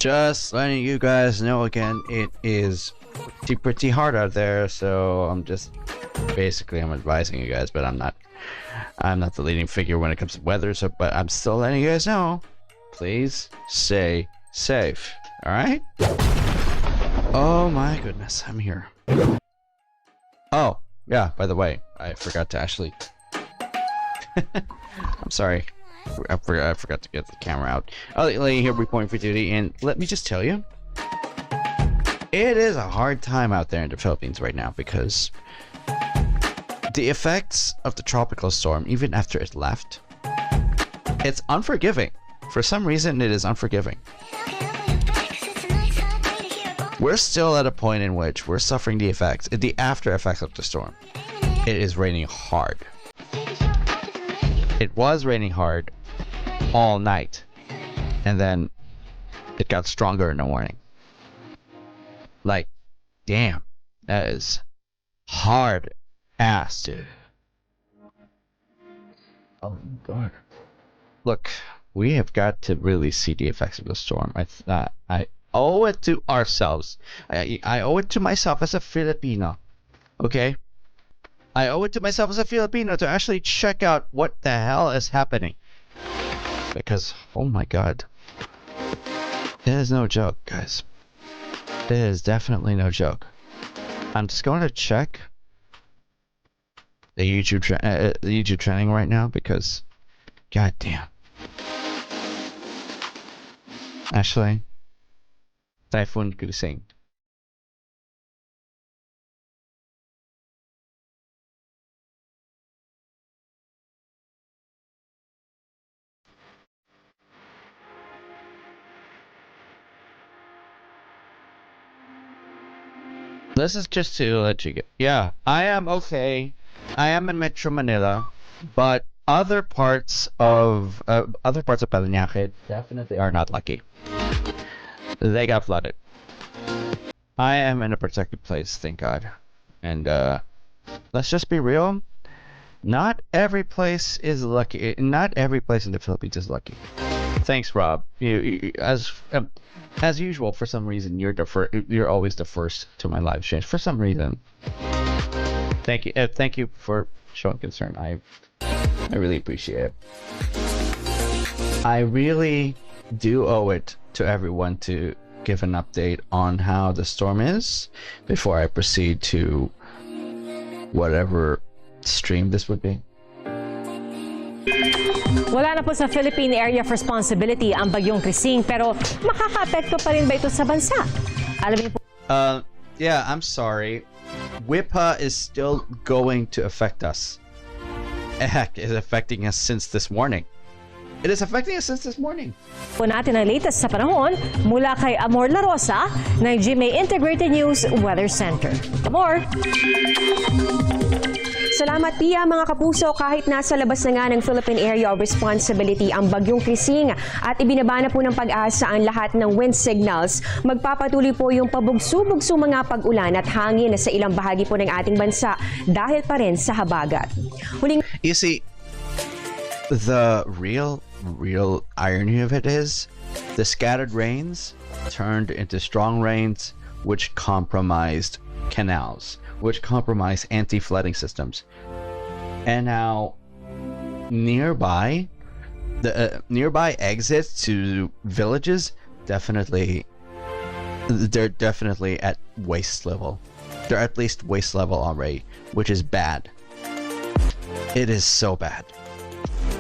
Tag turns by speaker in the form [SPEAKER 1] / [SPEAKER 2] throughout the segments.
[SPEAKER 1] Just letting you guys know again, it is pretty hard out there, so I'm advising you guys, but I'm not the leading figure when it comes to weather, so but I'm still letting you guys know, please stay safe. All right? Oh my goodness, I'm here. Oh yeah, by the way, I forgot to actually I'm sorry, I forgot to get the camera out. I'll let you here reporting for duty, and let me just tell you, it is a hard time out there in the Philippines right now, because the effects of the tropical storm, even after it left, it's unforgiving. For some reason, it is unforgiving. We're still at a point in which we're suffering the effects, the after effects of the storm. It is raining hard. It was raining hard all night, and then it got stronger in the morning. Like, damn, that is hard ass, dude. Oh my god. Look, we have got to really see the effects of the storm. I owe it to ourselves. I owe it to myself as a Filipino. Okay? I owe it to myself as a Filipino to actually check out what the hell is happening. Because, oh my god. It is no joke, guys. It is definitely no joke. I'm just going to check the YouTube trending right now, because god damn. Actually, Typhoon Crising. This is just to let you get. Yeah, I am okay. I am in Metro Manila, but other parts of Parañaque definitely are not lucky. They got flooded. I am in a protected place, thank God. And let's just be real. Not every place is lucky. Not every place in the Philippines is lucky. Thanks, Rob. You as usual, for some reason, you're always the first to my live streams. For some reason. Thank you. Thank you for showing concern. I really appreciate it. I really do owe it to everyone to give an update on how the storm is before I proceed to whatever stream this would be.
[SPEAKER 2] Wala na po sa Philippine Area of Responsibility ang bagyong Crising, pero makaka-apekto pa rin ba ito sa bansa? Alam niyo po.
[SPEAKER 1] Yeah, I'm sorry. Wipha is still going to affect us. Heck, it's affecting us since this morning. It is affecting us since this morning.
[SPEAKER 2] Po natin ang latest sa panahon mula kay Amor La Rosa ng GMA Integrated News Weather Center. Amor!
[SPEAKER 3] Salamat, Pia, mga kapuso. Kahit nasa labas na nga ng Philippine Area of Responsibility ang bagyong Crising at ibinaba na po ng pag-asa ang lahat ng wind signals, magpapatuloy po yung pabugso-bugso mga pag-ulan at hangin sa ilang bahagi po ng ating bansa dahil pa rin sa habagat.
[SPEAKER 1] You see, the real irony of it is the scattered rains turned into strong rains, which compromised canals, which compromise anti-flooding systems. And now nearby exits to villages, they're definitely at waist level. They're at least waist level already, which is bad. It is so bad.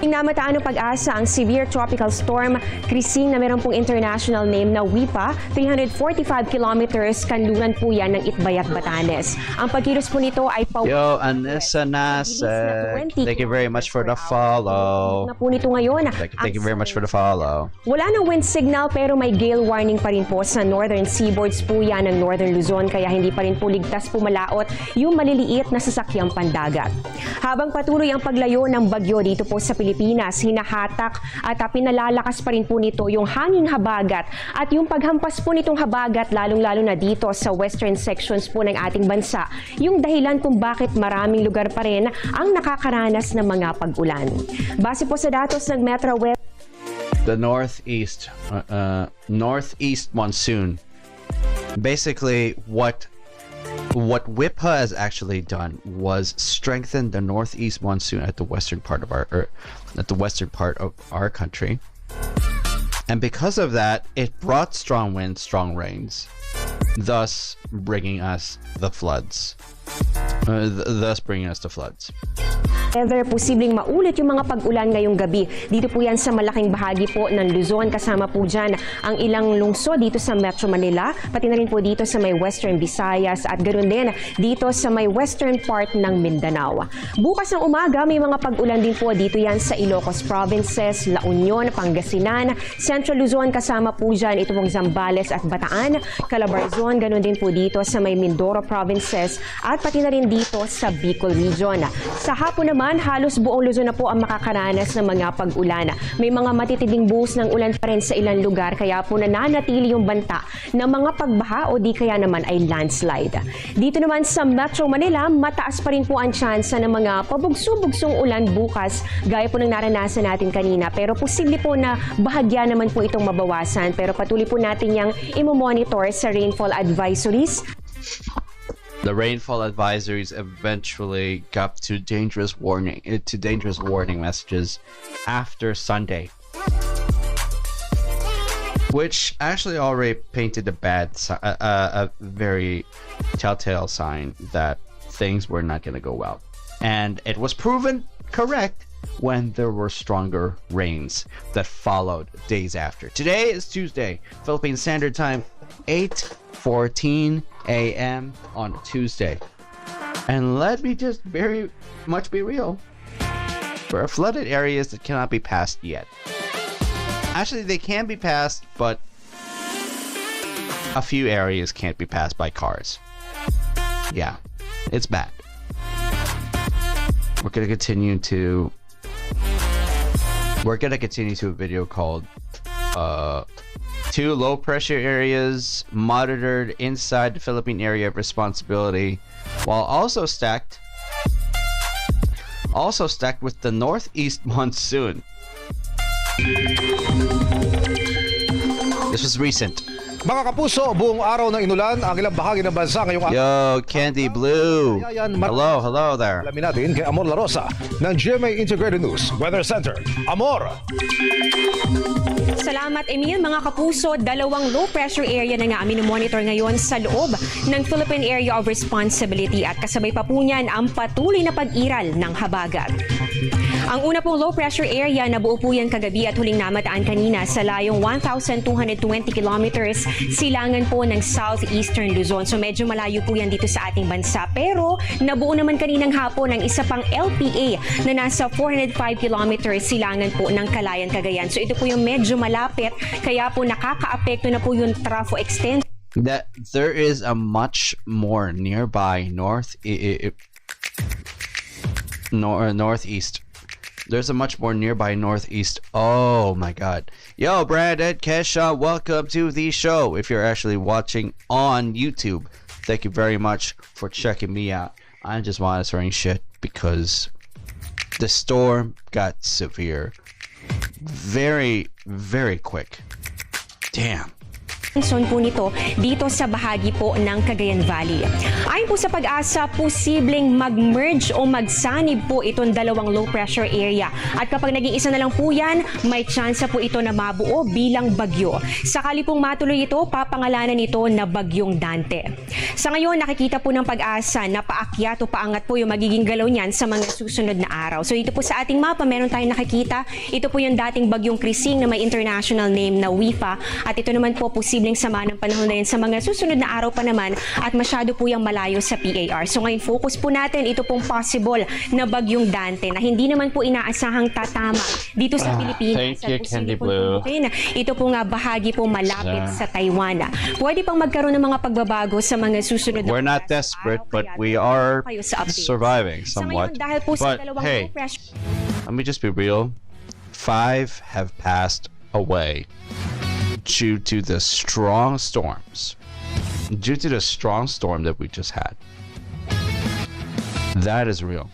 [SPEAKER 3] Namataan ng pag-asa ang severe tropical storm Crising na meron pong international name na Wipha, 345 kilometers kanluran po yan ng Itbayat, Batanes. Ang pagkilos po nito ay
[SPEAKER 1] Yo, Anissa Nasek, thank you very much for the follow.
[SPEAKER 3] Na po nito ngayon.
[SPEAKER 1] Thank you very much for the follow.
[SPEAKER 3] Wala ng wind signal pero may gale warning pa rin po sa northern seaboards po yan ng Northern Luzon, kaya hindi pa rin po ligtas pumalaot yung maliliit na sasakyang pandagat. Habang patuloy ang paglayo ng bagyo dito po sa Pilipinas, hinahatak at pinalalakas pa rin po nito yung hanging habagat at yung paghampas po nitong habagat lalong-lalo na dito sa western sections po ng ating bansa, yung dahilan kung bakit maraming lugar pa rin ang nakakaranas ng mga pag-ulan. Base po sa datos ng Metro West
[SPEAKER 1] the northeast monsoon. Basically, what Wipha has actually done was strengthen the northeast monsoon at the western part of our country, and because of that, it brought strong winds, strong rains, thus bringing us the floods.
[SPEAKER 3] Ever posibleng maulit yung mga pag-ulan ngayong gabi. Dito po yan sa malaking bahagi po ng Luzon. Kasama po dyan ang ilang lungsod dito sa Metro Manila, pati na rin po dito sa may Western Visayas at ganoon din dito sa may western part ng Mindanao. Bukas ng umaga, may mga pag-ulan din po dito yan sa Ilocos Provinces, La Union, Pangasinan, Central Luzon, kasama po dyan ito pong Zambales at Bataan, Calabarzon, ganoon din po dito sa may Mindoro Provinces at pati na rin dito sa Bicol Region. Sa hapon naman, halos buong Luzon na po ang makakaranas ng mga pag-ulan. May mga matitinding buhos ng ulan pa rin sa ilang lugar, kaya po nananatili yung banta ng mga pagbaha o di kaya naman ay landslide. Dito naman sa Metro Manila, mataas pa rin po ang tsansa ng mga pabugso-bugsong ulan bukas, gaya po ng naranasan natin kanina. Pero posible po na bahagya naman po itong mabawasan. Pero patuloy po natin yung imo-monitor sa rainfall advisories.
[SPEAKER 1] The rainfall advisories eventually got to dangerous warning messages after Sunday, which actually already painted a very telltale sign that things were not going to go well, and it was proven correct when there were stronger rains that followed days after. Today is Tuesday, Philippine Standard Time, 8:14 a.m. on Tuesday. And let me just very much be real. There are flooded areas that cannot be passed yet. Actually, they can be passed, but a few areas can't be passed by cars. Yeah, it's bad. We're gonna continue to a video called 2 low pressure areas monitored inside the Philippine area of responsibility, while also stacked with the northeast monsoon. This was recent.
[SPEAKER 4] Mga kapuso, buong araw ng inulan ang ilang bahagi ng bansa ngayong araw.
[SPEAKER 1] Yo, Candy Blue. Hello there.
[SPEAKER 4] Alamin natin kay Amor La Rosa ng GMA Integrated News Weather Center. Amor!
[SPEAKER 3] Salamat, Emil. Mga kapuso, 2 low pressure area na nga monitor ngayon sa loob ng Philippine Area of Responsibility at kasabay pa po niyan ang patuloy na pag-iral ng habagat. Ang una pong low pressure area na buo po yan kagabi at huling namataan kanina sa layong 1,220 kilometers silangan po ng southeastern Luzon. So medyo malayo po yan dito sa ating bansa. Pero nabuo naman kaninang hapon ng isa pang LPA na nasa 405 kilometers silangan po ng Calayan, Cagayan. So ito po yung medyo malapit, kaya po nakakaapekto na po yung trafo extension.
[SPEAKER 1] That there is a much more nearby northeast. There's a much more nearby northeast. Oh my god. Yo, Brandon, Kesha, welcome to the show. If you're actually watching on YouTube, thank you very much for checking me out. I'm just monitoring shit because the storm got severe very, very quick. Damn.
[SPEAKER 3] Son po nito dito sa bahagi po ng Cagayan Valley. Ayon po sa Pag-asa, posibleng mag-merge o magsanib po itong 2 low pressure area. At kapag naging isa na lang po yan, may tsansa po ito na mabuo bilang bagyo. Sakali pong matuloy ito, papangalanan ito na Bagyong Dante. Sa ngayon, nakikita po ng Pag-asa na paakyat o paangat po yung magiging galaw niyan sa mga susunod na araw. So dito po sa ating mapa, meron tayong nakikita. Ito po yung dating Bagyong Crising na may international name na Wipha. At ito naman po posibleng sama ng panahon na yan sa mga susunod na araw pa naman at masyado po yung malayo sa PAR. So ngayon, focus po natin ito pong possible na Bagyong Dante na hindi naman po inaasahang tatama dito sa Pilipinas.
[SPEAKER 1] Thank you, Candy Blue.
[SPEAKER 3] Ito po nga bahagi po malapit sa Taiwan. Pwede pang magkaroon ng mga pagbabago sa mga susunod na
[SPEAKER 1] We're not desperate, but we are surviving somewhat. But hey, let me just be real. 5 have passed away due to the strong storm that we just had. That is real.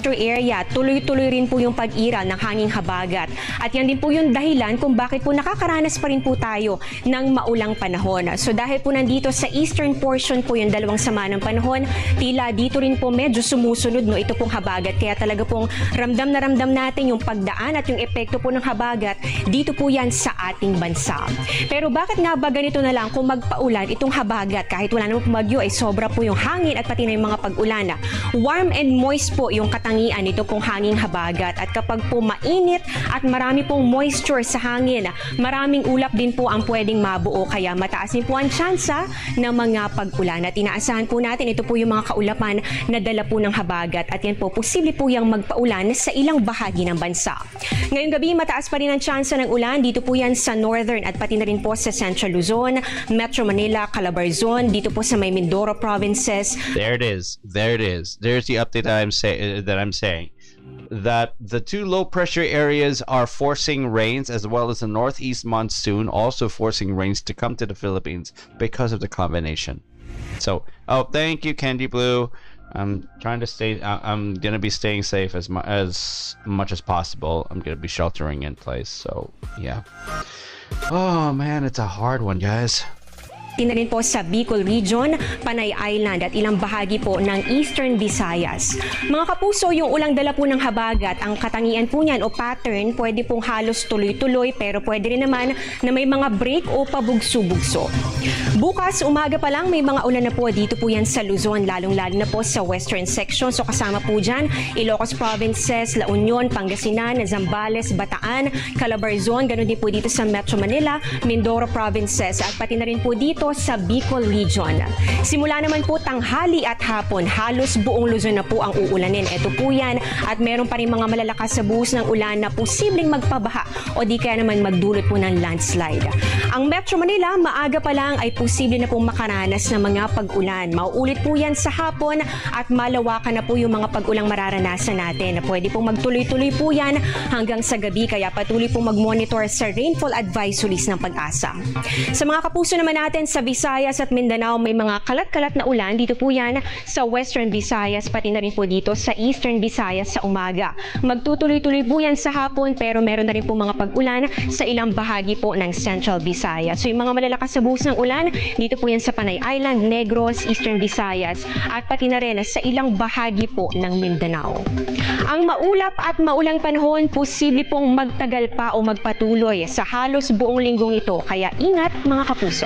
[SPEAKER 3] area, tuloy-tuloy rin po yung pag-iral ng hanging habagat. At yan din po yung dahilan kung bakit po nakakaranas pa rin po tayo ng maulang panahon. So dahil po nandito sa eastern portion po yung dalawang sama ng panahon, tila dito rin po medyo sumusunod ito pong habagat. Kaya talaga pong ramdam na ramdam natin yung pagdaan at yung epekto po ng habagat dito po yan sa ating bansa. Pero bakit nga ba ganito na lang kung magpaulan itong habagat? Kahit wala namang bagyo ay sobra po yung hangin at pati na yung mga pag-ulan. Warm and moist po yung katangian nito pong hanging habagat. At kapag po mainit at marami pong moisture sa hangin, maraming ulap din po ang pwedeng mabuo. Kaya mataas din po ang tsansa ng mga pag-ulan. At inaasahan po natin ito po yung mga kaulapan na dala po ng habagat. At yan po, posible po yung magpaulan sa ilang bahagi ng bansa. Ngayong gabi, mataas pa rin ang tsansa ng ulan. Dito po yan sa northern at pati na rin po sa Central Luzon, Metro Manila, Calabarzon, dito po sa may Mindoro provinces.
[SPEAKER 1] There it is. There it is. There's the update that I'm saying. That the two low pressure areas are forcing rains, as well as the northeast monsoon also forcing rains to come to the Philippines because of the combination. So, thank you, Candy Blue. I'm trying to stay. I'm gonna be staying safe as much as possible. I'm gonna be sheltering in place. So, yeah. Oh man, it's a hard one, guys.
[SPEAKER 3] Na rin po sa Bicol Region, Panay Island at ilang bahagi po ng Eastern Visayas. Mga kapuso, yung ulang dala po ng habagat, ang katangian po niyan o pattern, pwede pong halos tuloy-tuloy pero pwede rin naman na may mga break o pabugso-bugso. Bukas, umaga pa lang may mga ulan na po dito po yan sa Luzon, lalong-lalo na po sa western section. So kasama po dyan, Ilocos Provinces, La Union, Pangasinan, Zambales, Bataan, Calabarzon, ganun din po dito sa Metro Manila, Mindoro Provinces at pati na rin po dito sa Bicol Region. Simula naman po tanghali at hapon, halos buong Luzon na po ang uulanin. Ito po yan at meron pa rin mga malalakas sa buhos ng ulan na posibleng magpabaha o di kaya naman magdulot po ng landslide. Ang Metro Manila, maaga pa lang ay posible na pong makaranas ng mga pag-ulan. Mauulit po yan sa hapon at malawakan na po yung mga pag-ulang mararanasan natin. Pwede pong magtuloy-tuloy po yan hanggang sa gabi kaya patuloy pong mag-monitor sa rainfall advisories ng Pag-asa. Sa mga kapuso naman natin sa Visayas at Mindanao, may mga kalat-kalat na ulan. Dito po yan sa Western Visayas, pati na rin po dito sa Eastern Visayas sa umaga. Magtutuloy-tuloy po yan sa hapon pero meron na rin po mga pag-ulan sa ilang bahagi po ng Central Visayas. So yung mga malalakas sa buhos ng ulan, dito po yan sa Panay Island, Negros, Eastern Visayas at pati na rin sa ilang bahagi po ng Mindanao. Ang maulap at maulang panahon, posible pong magtagal pa o magpatuloy sa halos buong linggong ito. Kaya ingat mga kapuso.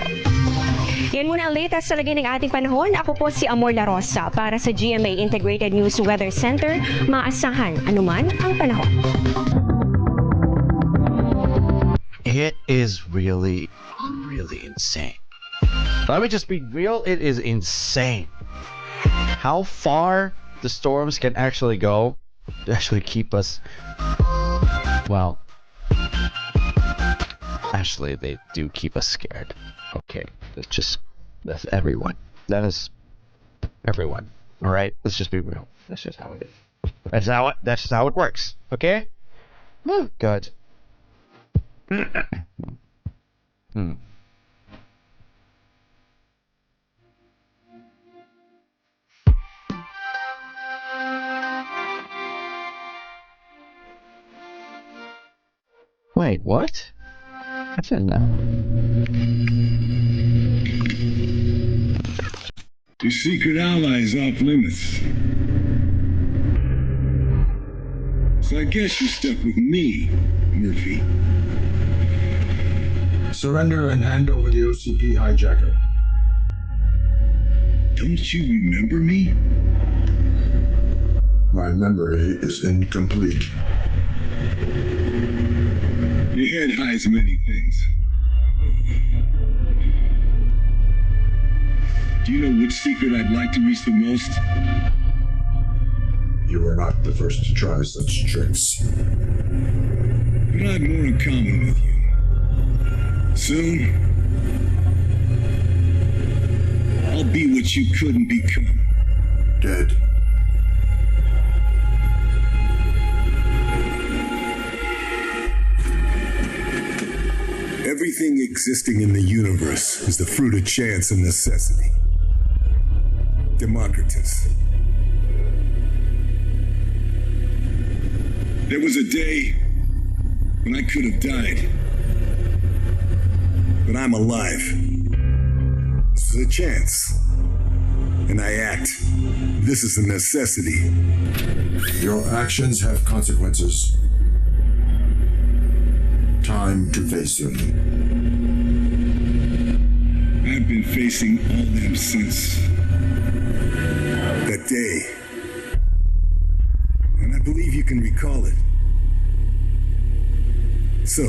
[SPEAKER 3] Yan muna ang latest sa lagay ng ating panahon. Ako po si Amor La Rosa para sa GMA Integrated News Weather Center. Maasahan anuman ang panahon.
[SPEAKER 1] It is really insane. Let me just be real. It is insane how far the storms can actually go to actually keep us. Well, actually, they do keep us scared. Okay, that's everyone. That is everyone. All right, let's just be real. That's just how it is. That's just how it works. Okay. Oh, God. Wait, what? I said no.
[SPEAKER 5] Your secret ally is off limits. So I guess you're stuck with me, Murphy.
[SPEAKER 4] Surrender and hand over the OCP hijacker.
[SPEAKER 5] Don't you remember me?
[SPEAKER 4] My memory is incomplete.
[SPEAKER 5] Your head hides many things. Do you know which secret I'd like to reach the most?
[SPEAKER 4] You are not the first to try such tricks.
[SPEAKER 5] But I have more in common with you. Soon, I'll be what you couldn't become.
[SPEAKER 4] Dead.
[SPEAKER 5] Everything existing in the universe is the fruit of chance and necessity. Democritus. There was a day when I could have died. But I'm alive. This is a chance. And I act. This is a necessity.
[SPEAKER 6] Your actions have consequences. Time to face them.
[SPEAKER 5] I've been facing all them since that day. And I believe you can recall it. So,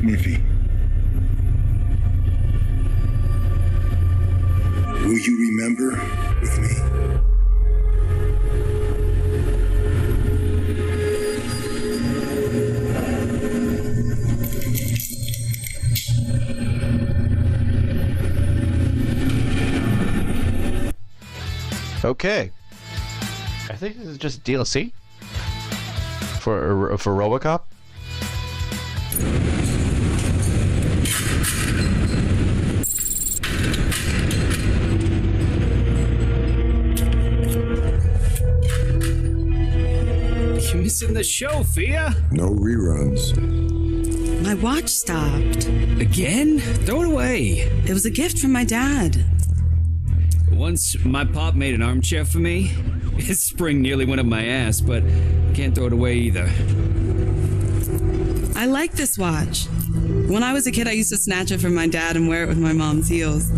[SPEAKER 5] Murphy, will you remember with me?
[SPEAKER 1] Okay. I think this is just DLC for Robocop.
[SPEAKER 7] You're missing the show, Fia.
[SPEAKER 6] No reruns.
[SPEAKER 8] My watch stopped.
[SPEAKER 7] Again? Throw it away.
[SPEAKER 8] It was a gift from my dad.
[SPEAKER 7] Once my pop made an armchair for me. His spring nearly went up my ass, but can't throw it away either.
[SPEAKER 8] I like this watch. When I was a kid, I used to snatch it from my dad and wear it with my mom's heels.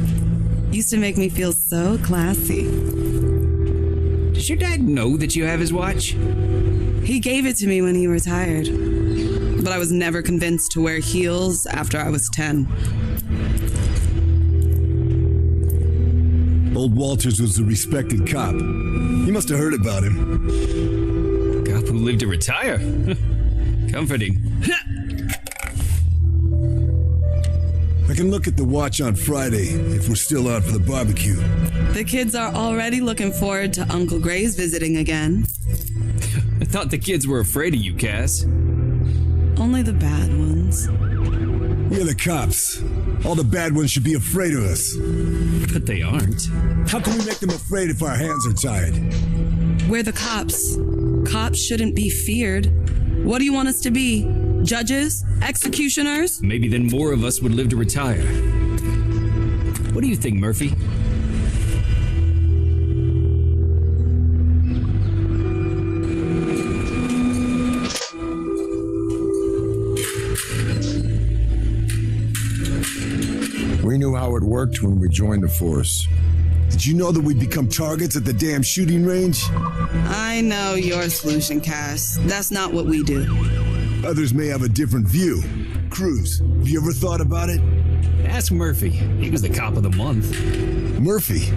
[SPEAKER 8] Used to make me feel so classy.
[SPEAKER 7] Does your dad know that you have his watch?
[SPEAKER 8] He gave it to me when he retired. But I was never convinced to wear heels after I was 10.
[SPEAKER 5] Old Walters was a respected cop. You must have heard about him.
[SPEAKER 7] Cop who lived to retire. Comforting.
[SPEAKER 5] I can look at the watch on Friday if we're still out for the barbecue.
[SPEAKER 8] The kids are already looking forward to Uncle Gray's visiting again.
[SPEAKER 7] I thought the kids were afraid of you, Cass.
[SPEAKER 8] Only the bad ones.
[SPEAKER 5] We're the cops. All the bad ones should be afraid of us.
[SPEAKER 7] But they aren't.
[SPEAKER 5] How can we make them afraid if our hands are tied?
[SPEAKER 8] We're the cops. Cops shouldn't be feared. What do you want us to be? Judges? Executioners?
[SPEAKER 7] Maybe then more of us would live to retire. What do you think, Murphy?
[SPEAKER 6] We knew how it worked when we joined the force.
[SPEAKER 5] Did you know that we'd become targets at the damn shooting range?
[SPEAKER 8] I know your solution, Cass. That's not what we do.
[SPEAKER 5] Others may have a different view. Cruz, have you ever thought about it?
[SPEAKER 7] Ask Murphy. He was the cop of the month.
[SPEAKER 5] Murphy,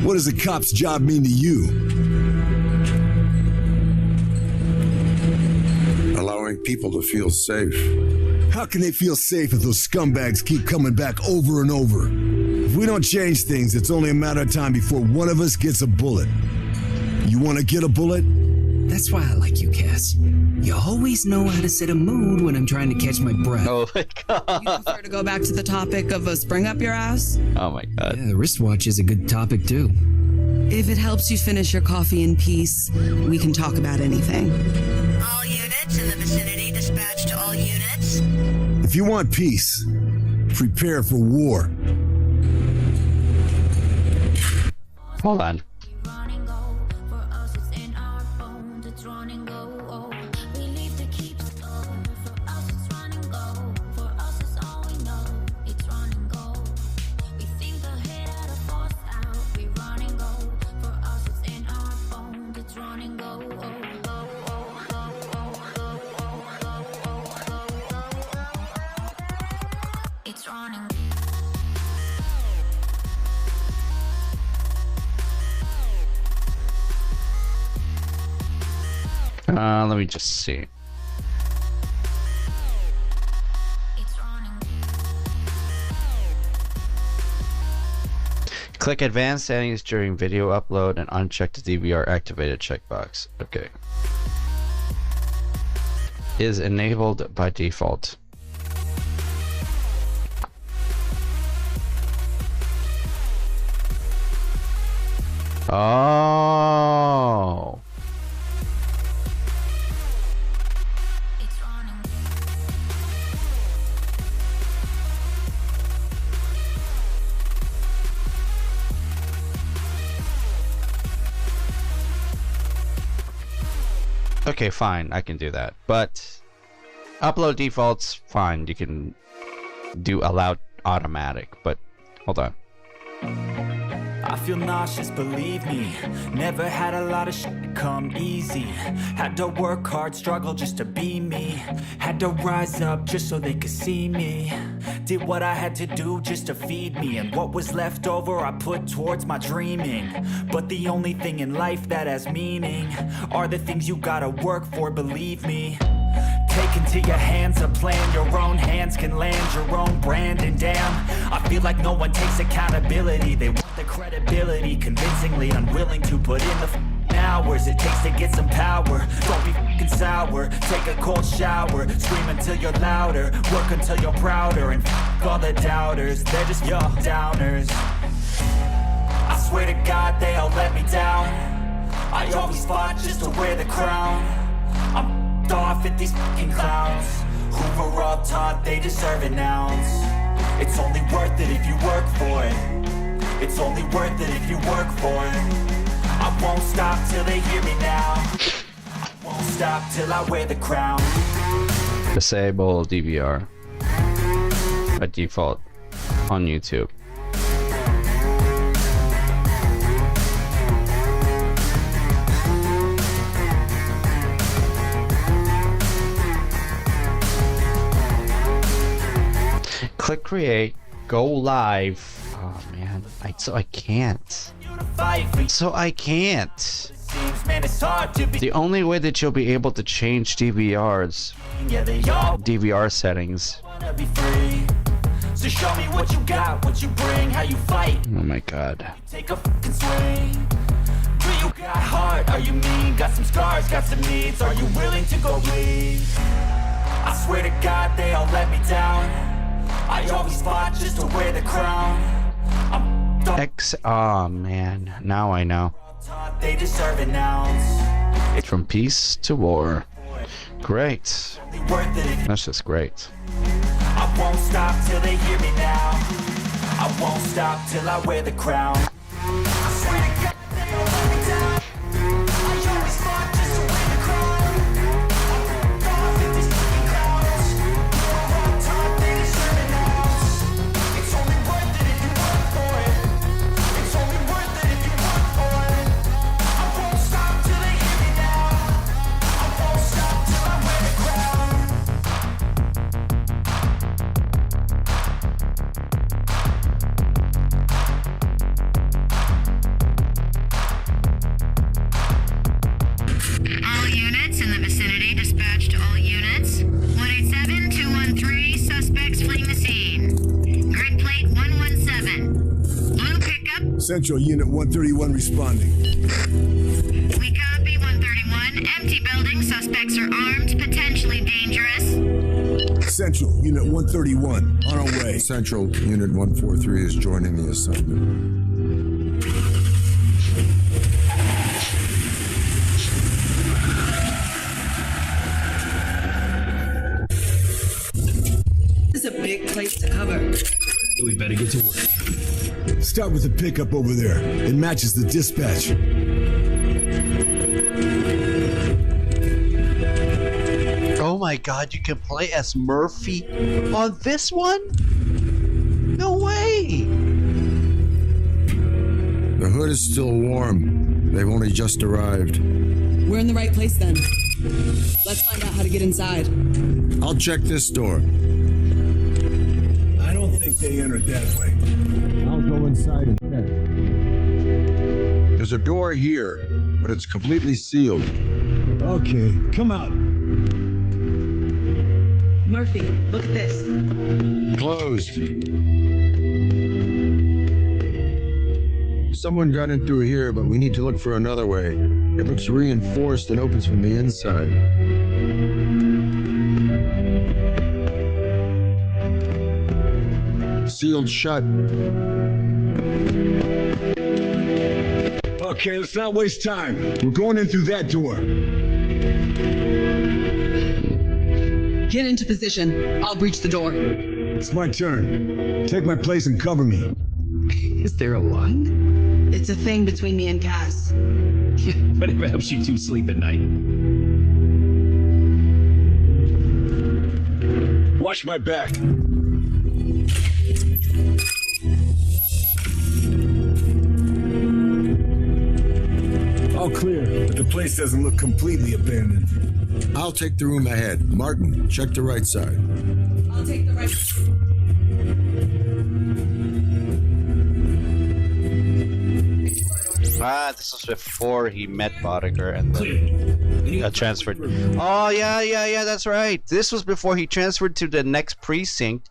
[SPEAKER 5] what does a cop's job mean to you?
[SPEAKER 6] Allowing people to feel safe.
[SPEAKER 5] How can they feel safe if those scumbags keep coming back over and over? If we don't change things, it's only a matter of time before one of us gets a bullet. You want to get a bullet?
[SPEAKER 7] That's why I like you, Cass. You always know how to set a mood when I'm trying to catch my breath.
[SPEAKER 1] Oh my god.
[SPEAKER 8] You prefer to go back to the topic of a spring up your ass?
[SPEAKER 1] Oh my god.
[SPEAKER 7] Yeah, the wristwatch is a good topic, too.
[SPEAKER 8] If it helps you finish your coffee in peace, we can talk about anything.
[SPEAKER 9] All units in the vicinity dispatched to all units.
[SPEAKER 5] If you want peace, prepare for war.
[SPEAKER 1] Hold on. Let me just see. Click advanced settings during video upload and uncheck the DVR activated checkbox. Okay. Is enabled by default. Oh. Okay, fine, I can do that. But upload defaults, fine, you can do allow automatic, but hold on.
[SPEAKER 10] I feel nauseous, believe me. Never had a lot of shit come easy. Had to work hard, struggle just to be me. Had to rise up just so they could see me. Did what I had to do just to feed me. And what was left over I put towards my dreaming. But the only thing in life that has meaning are the things you gotta work for, believe me. Take into your hands a plan. Your own hands can land your own brand. And damn, I feel like no one takes accountability. They want the credibility, convincingly unwilling to put in the hours it takes to get some power. Don't be fucking sour, take a cold shower. Scream until you're louder, work until you're prouder. And all the doubters, they're just your downers. I swear to God they all let me down. I always fought just to wear the crown. I'm off at these fucking clowns who were all taught they deserve an ounce. It's only worth it if you work for it. It's only worth it if you work for it. I won't stop till they hear me now. I won't stop till I wear the crown.
[SPEAKER 1] Disable DVR by default on YouTube. Click create, go live. Oh man, so I can't. The only way that you'll be able to change DVRs, DVR settings.
[SPEAKER 10] So show me what you got, what you bring, how you fight.
[SPEAKER 1] Oh my god.
[SPEAKER 10] Take a fucking swing. Do you got heart? Are you mean? Got some scars, got some needs. Are you willing to go bleed? I swear to God they all let me down. I always fought just to wear the crown.
[SPEAKER 1] Oh man, now I know.
[SPEAKER 10] They deserve an ounce.
[SPEAKER 1] From peace to war. Great. That's just great.
[SPEAKER 10] I won't stop till they hear me now. I won't stop till I wear the crown. I swear to God they all let me down. I always fought just to wear the crown.
[SPEAKER 5] Central Unit 131 responding.
[SPEAKER 9] We copy 131. Empty building. Suspects are armed, potentially dangerous.
[SPEAKER 5] Central Unit 131 on our way.
[SPEAKER 6] Central Unit 143 is joining the assignment.
[SPEAKER 8] This is a big place to cover.
[SPEAKER 7] We better get to work.
[SPEAKER 5] Start with the pickup over there. It matches the dispatch.
[SPEAKER 1] Oh my god, you can play as Murphy on this one? No way!
[SPEAKER 6] The hood is still warm. They've only just arrived.
[SPEAKER 8] We're in the right place then. Let's find out how to get inside.
[SPEAKER 6] I'll check this door.
[SPEAKER 5] I don't think they entered that way. I'll go inside and check.
[SPEAKER 6] There's a door here, but it's completely sealed.
[SPEAKER 5] Okay, come out.
[SPEAKER 8] Murphy, look at this.
[SPEAKER 6] Closed. Someone got in through here, but we need to look for another way. It looks reinforced and opens from the inside. Sealed shut.
[SPEAKER 5] Okay, let's not waste time. We're going in through that door.
[SPEAKER 8] Get into position. I'll breach the door.
[SPEAKER 5] It's my turn. Take my place and cover me.
[SPEAKER 7] Is there a line?
[SPEAKER 8] It's a thing between me and Cass.
[SPEAKER 7] But it helps you two sleep at night.
[SPEAKER 5] Watch my back. All clear, but the place doesn't look completely abandoned.
[SPEAKER 6] I'll take the room ahead. Martin, check the right side.
[SPEAKER 8] I'll take the right.
[SPEAKER 1] This was before he met Bodiger and then got transferred. Oh, yeah, that's right. This was before he transferred to the next precinct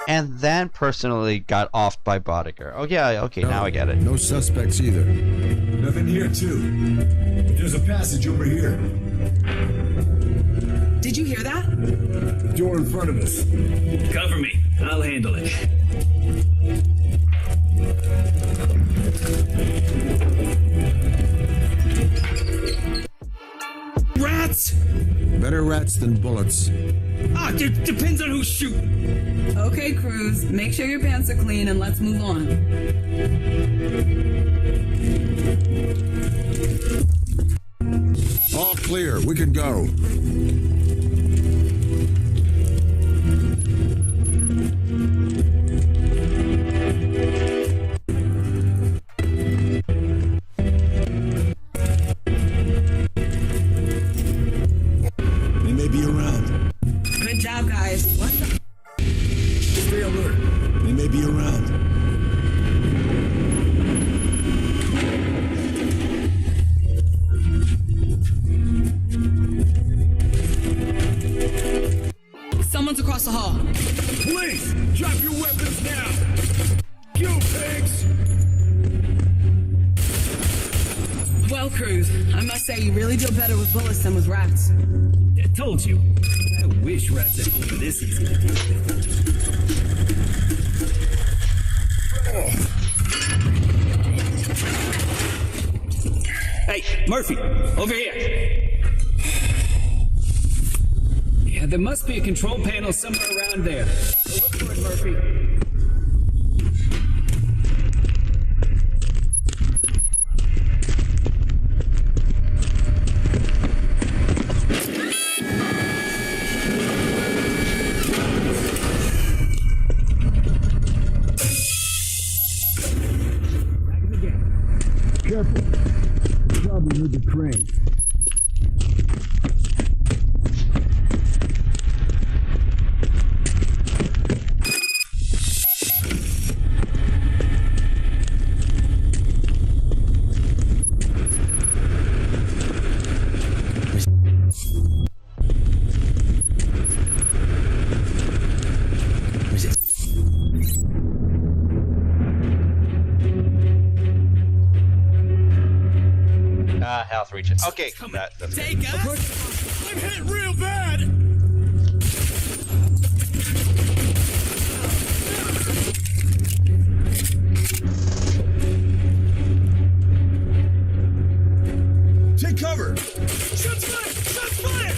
[SPEAKER 1] and then personally got offed by Bodiger. Oh, yeah, okay, now I get it.
[SPEAKER 6] No suspects either.
[SPEAKER 5] Nothing here, too. But there's a passage over here.
[SPEAKER 8] Did you hear that?
[SPEAKER 5] The door in front of us.
[SPEAKER 7] Cover me. I'll handle it. Rats!
[SPEAKER 6] Better rats than bullets.
[SPEAKER 7] Depends on who's shooting.
[SPEAKER 8] Okay, Cruz, make sure your pants are clean and let's move on.
[SPEAKER 6] All clear. We can go.
[SPEAKER 5] They may be around.
[SPEAKER 8] Good job, guys. What the?
[SPEAKER 5] Stay alert. They may be around.
[SPEAKER 8] Someone's across the hall.
[SPEAKER 5] Police, drop your weapons now. You pigs!
[SPEAKER 8] Well, Cruz, I must say you really do better with bullets than with rats.
[SPEAKER 7] I told you. I wish rats at home were this easy. Hey, Murphy, over here. Yeah, there must be a control panel somewhere around there. Go look for it, Murphy.
[SPEAKER 5] Careful. Probably heard the crane.
[SPEAKER 1] Health reaches. Okay, that's
[SPEAKER 8] Take us.
[SPEAKER 5] I'm hit real bad! Take cover! Shots fired! Shots fired!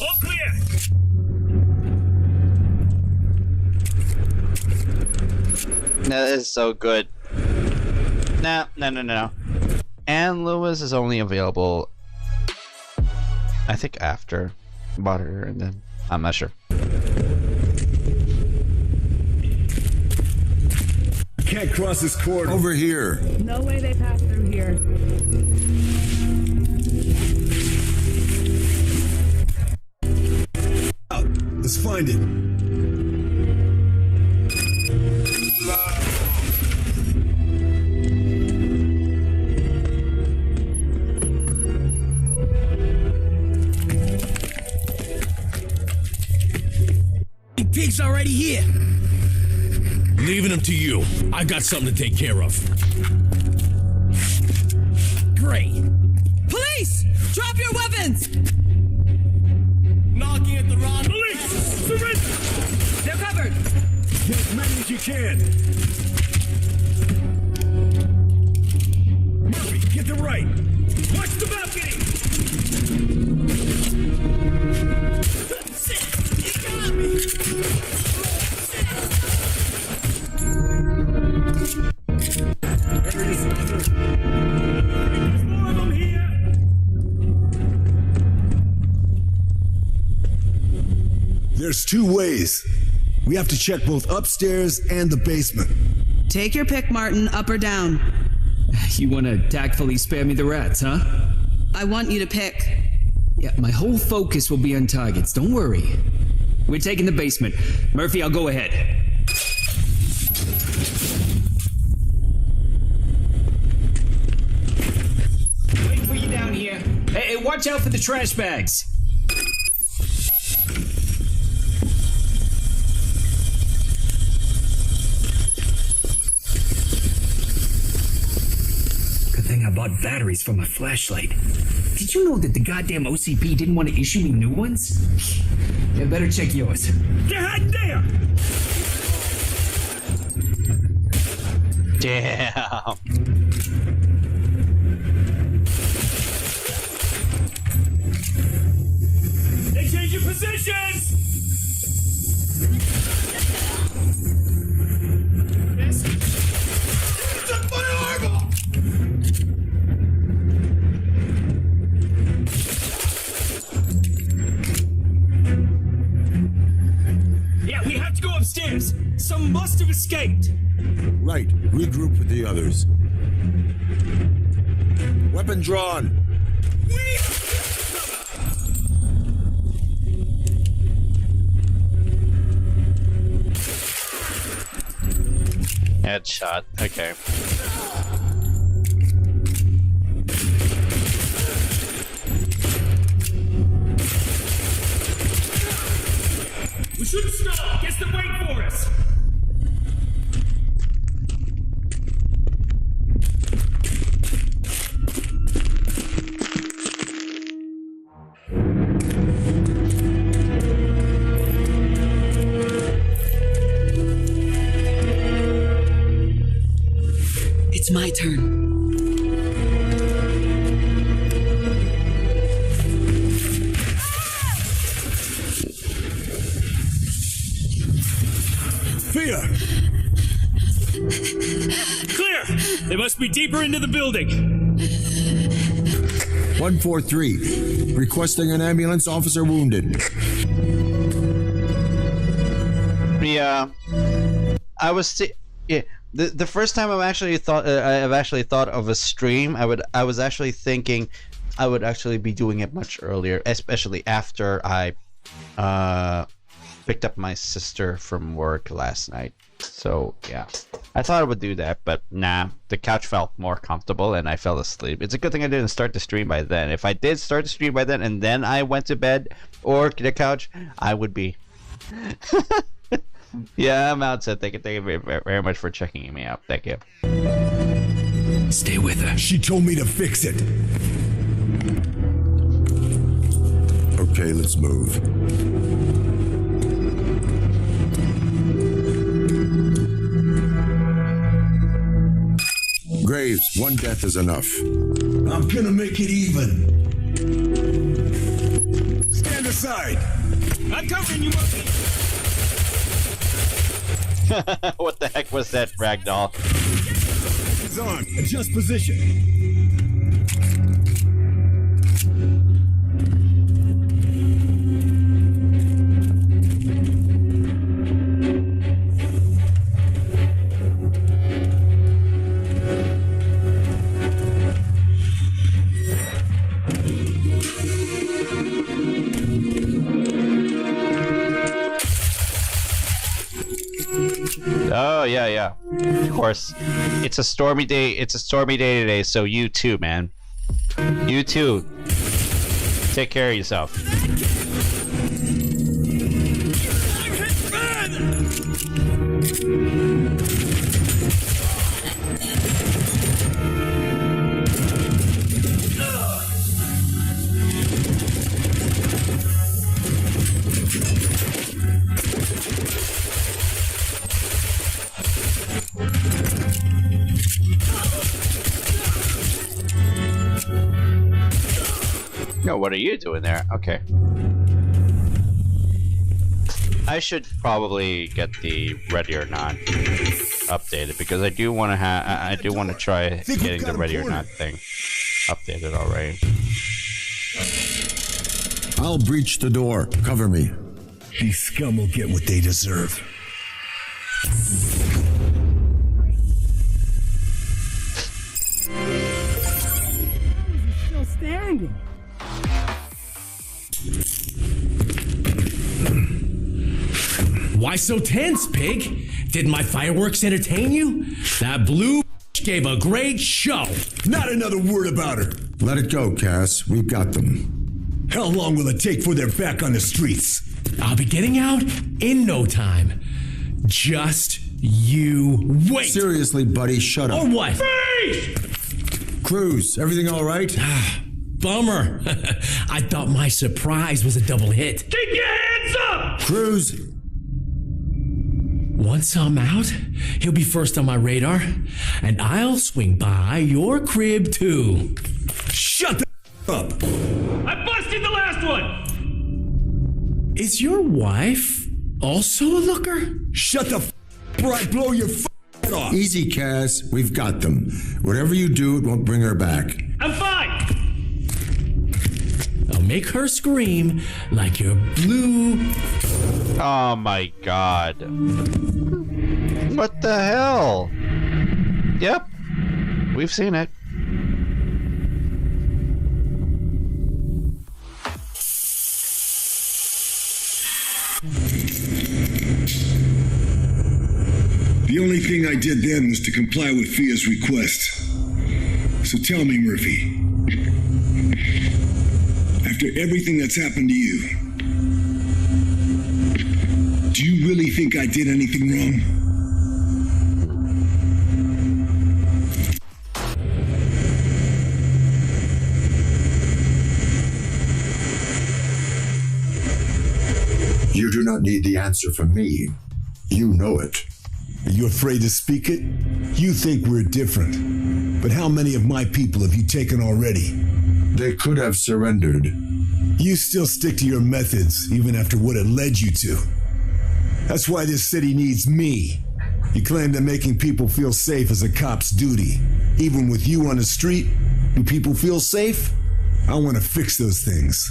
[SPEAKER 7] All clear.
[SPEAKER 1] That is so good. No. And Lewis is only available, I think, after Butter, and then I'm not sure.
[SPEAKER 5] Can't cross this corridor.
[SPEAKER 6] Over here.
[SPEAKER 8] No way they pass through here.
[SPEAKER 5] Let's find it.
[SPEAKER 11] Pig's already here. Leaving him to you. I've got something to take care of. Great.
[SPEAKER 8] Police! Drop your weapons!
[SPEAKER 11] Knocking at the wrong.
[SPEAKER 5] Police! Surrender!
[SPEAKER 8] They're covered.
[SPEAKER 5] Get as many as you can. Murphy, get the right. Watch the balcony!
[SPEAKER 11] You got me.
[SPEAKER 5] There it is. There's more of them here. There's two ways. We have to check both upstairs and the basement.
[SPEAKER 8] Take your pick, Martin, up or down.
[SPEAKER 7] You want to tactfully spare me the rats, huh?
[SPEAKER 8] I want you to pick.
[SPEAKER 7] Yeah, my whole focus will be on targets. Don't worry. We're taking the basement. Murphy, I'll go ahead. Waiting for you down here. Hey, watch out for the trash bags. Good thing I bought batteries for my flashlight. Did you know that the goddamn OCP didn't want to issue me new ones? Yeah, better check yours. God damn!
[SPEAKER 1] Damn.
[SPEAKER 11] They change your positions! It's a firearm!
[SPEAKER 7] Yeah, we have to go upstairs. Some must have escaped.
[SPEAKER 6] Right. Regroup with the others. Weapon drawn.
[SPEAKER 1] Headshot. Okay.
[SPEAKER 11] We shouldn't stop! Guess they're waiting for us!
[SPEAKER 8] It's my turn.
[SPEAKER 5] Fear!
[SPEAKER 11] Clear! They must be deeper into the building.
[SPEAKER 6] 143. Requesting an ambulance, officer wounded.
[SPEAKER 1] Yeah. Yeah. The first time I've actually thought of a stream, I was actually thinking I would actually be doing it much earlier, especially after I picked up my sister from work last night. So yeah, I thought I would do that, but nah, the couch felt more comfortable and I fell asleep. It's a good thing I didn't start the stream by then. If I did start the stream by then and then I went to bed or the couch, I would be. Yeah, I'm outside. Thank you very much for checking me out. Thank you.
[SPEAKER 7] Stay with her.
[SPEAKER 5] She told me to fix it.
[SPEAKER 6] Okay, let's move. Graves, one death is enough.
[SPEAKER 5] I'm gonna make it even. Stand aside.
[SPEAKER 11] I'm covering you, Murphy.
[SPEAKER 1] What the heck was that, ragdoll?
[SPEAKER 5] He's on. Adjust position.
[SPEAKER 1] Oh yeah. Of course. It's a stormy day. It's a stormy day today, so you too, man. You too. Take care of yourself. No, what are you doing there? Okay. I should probably get the Ready or Not updated because I do want to try getting the Ready or Not thing updated already.
[SPEAKER 6] I'll breach the door. Cover me.
[SPEAKER 5] These scum will get what they deserve.
[SPEAKER 7] Still standing.
[SPEAKER 11] Why so tense, pig? Did my fireworks entertain you? That blue gave a great show.
[SPEAKER 5] Not another word about her.
[SPEAKER 6] Let it go, Cass. We've got them.
[SPEAKER 5] How long will it take before they're back on the streets?
[SPEAKER 11] I'll be getting out in no time. Just you wait.
[SPEAKER 6] Seriously, buddy, shut up.
[SPEAKER 11] Or what?
[SPEAKER 6] Cruz, everything all right?
[SPEAKER 11] Bummer. I thought my surprise was a double hit.
[SPEAKER 7] Keep your hands up!
[SPEAKER 6] Cruz!
[SPEAKER 11] Once I'm out, he'll be first on my radar, and I'll swing by your crib too.
[SPEAKER 5] Shut the up!
[SPEAKER 7] I busted the last one!
[SPEAKER 11] Is your wife also a looker?
[SPEAKER 5] Shut the or I blow your head off!
[SPEAKER 6] Easy, Cass. We've got them. Whatever you do, it won't bring her back.
[SPEAKER 7] I'm fine!
[SPEAKER 11] I'll make her scream like you're blue.
[SPEAKER 1] Oh my god. What the hell? Yep. We've seen it.
[SPEAKER 5] The only thing I did then was to comply with Fia's request. So tell me, Murphy. After everything that's happened to you, do you really think I did anything wrong?
[SPEAKER 6] You do not need the answer from me. You know it.
[SPEAKER 5] Are you afraid to speak it? You think we're different. But how many of my people have you taken already?
[SPEAKER 6] They could have surrendered.
[SPEAKER 5] You still stick to your methods, even after what it led you to. That's why this city needs me. You claim that making people feel safe is a cop's duty. Even with you on the street, do people feel safe? I want to fix those things.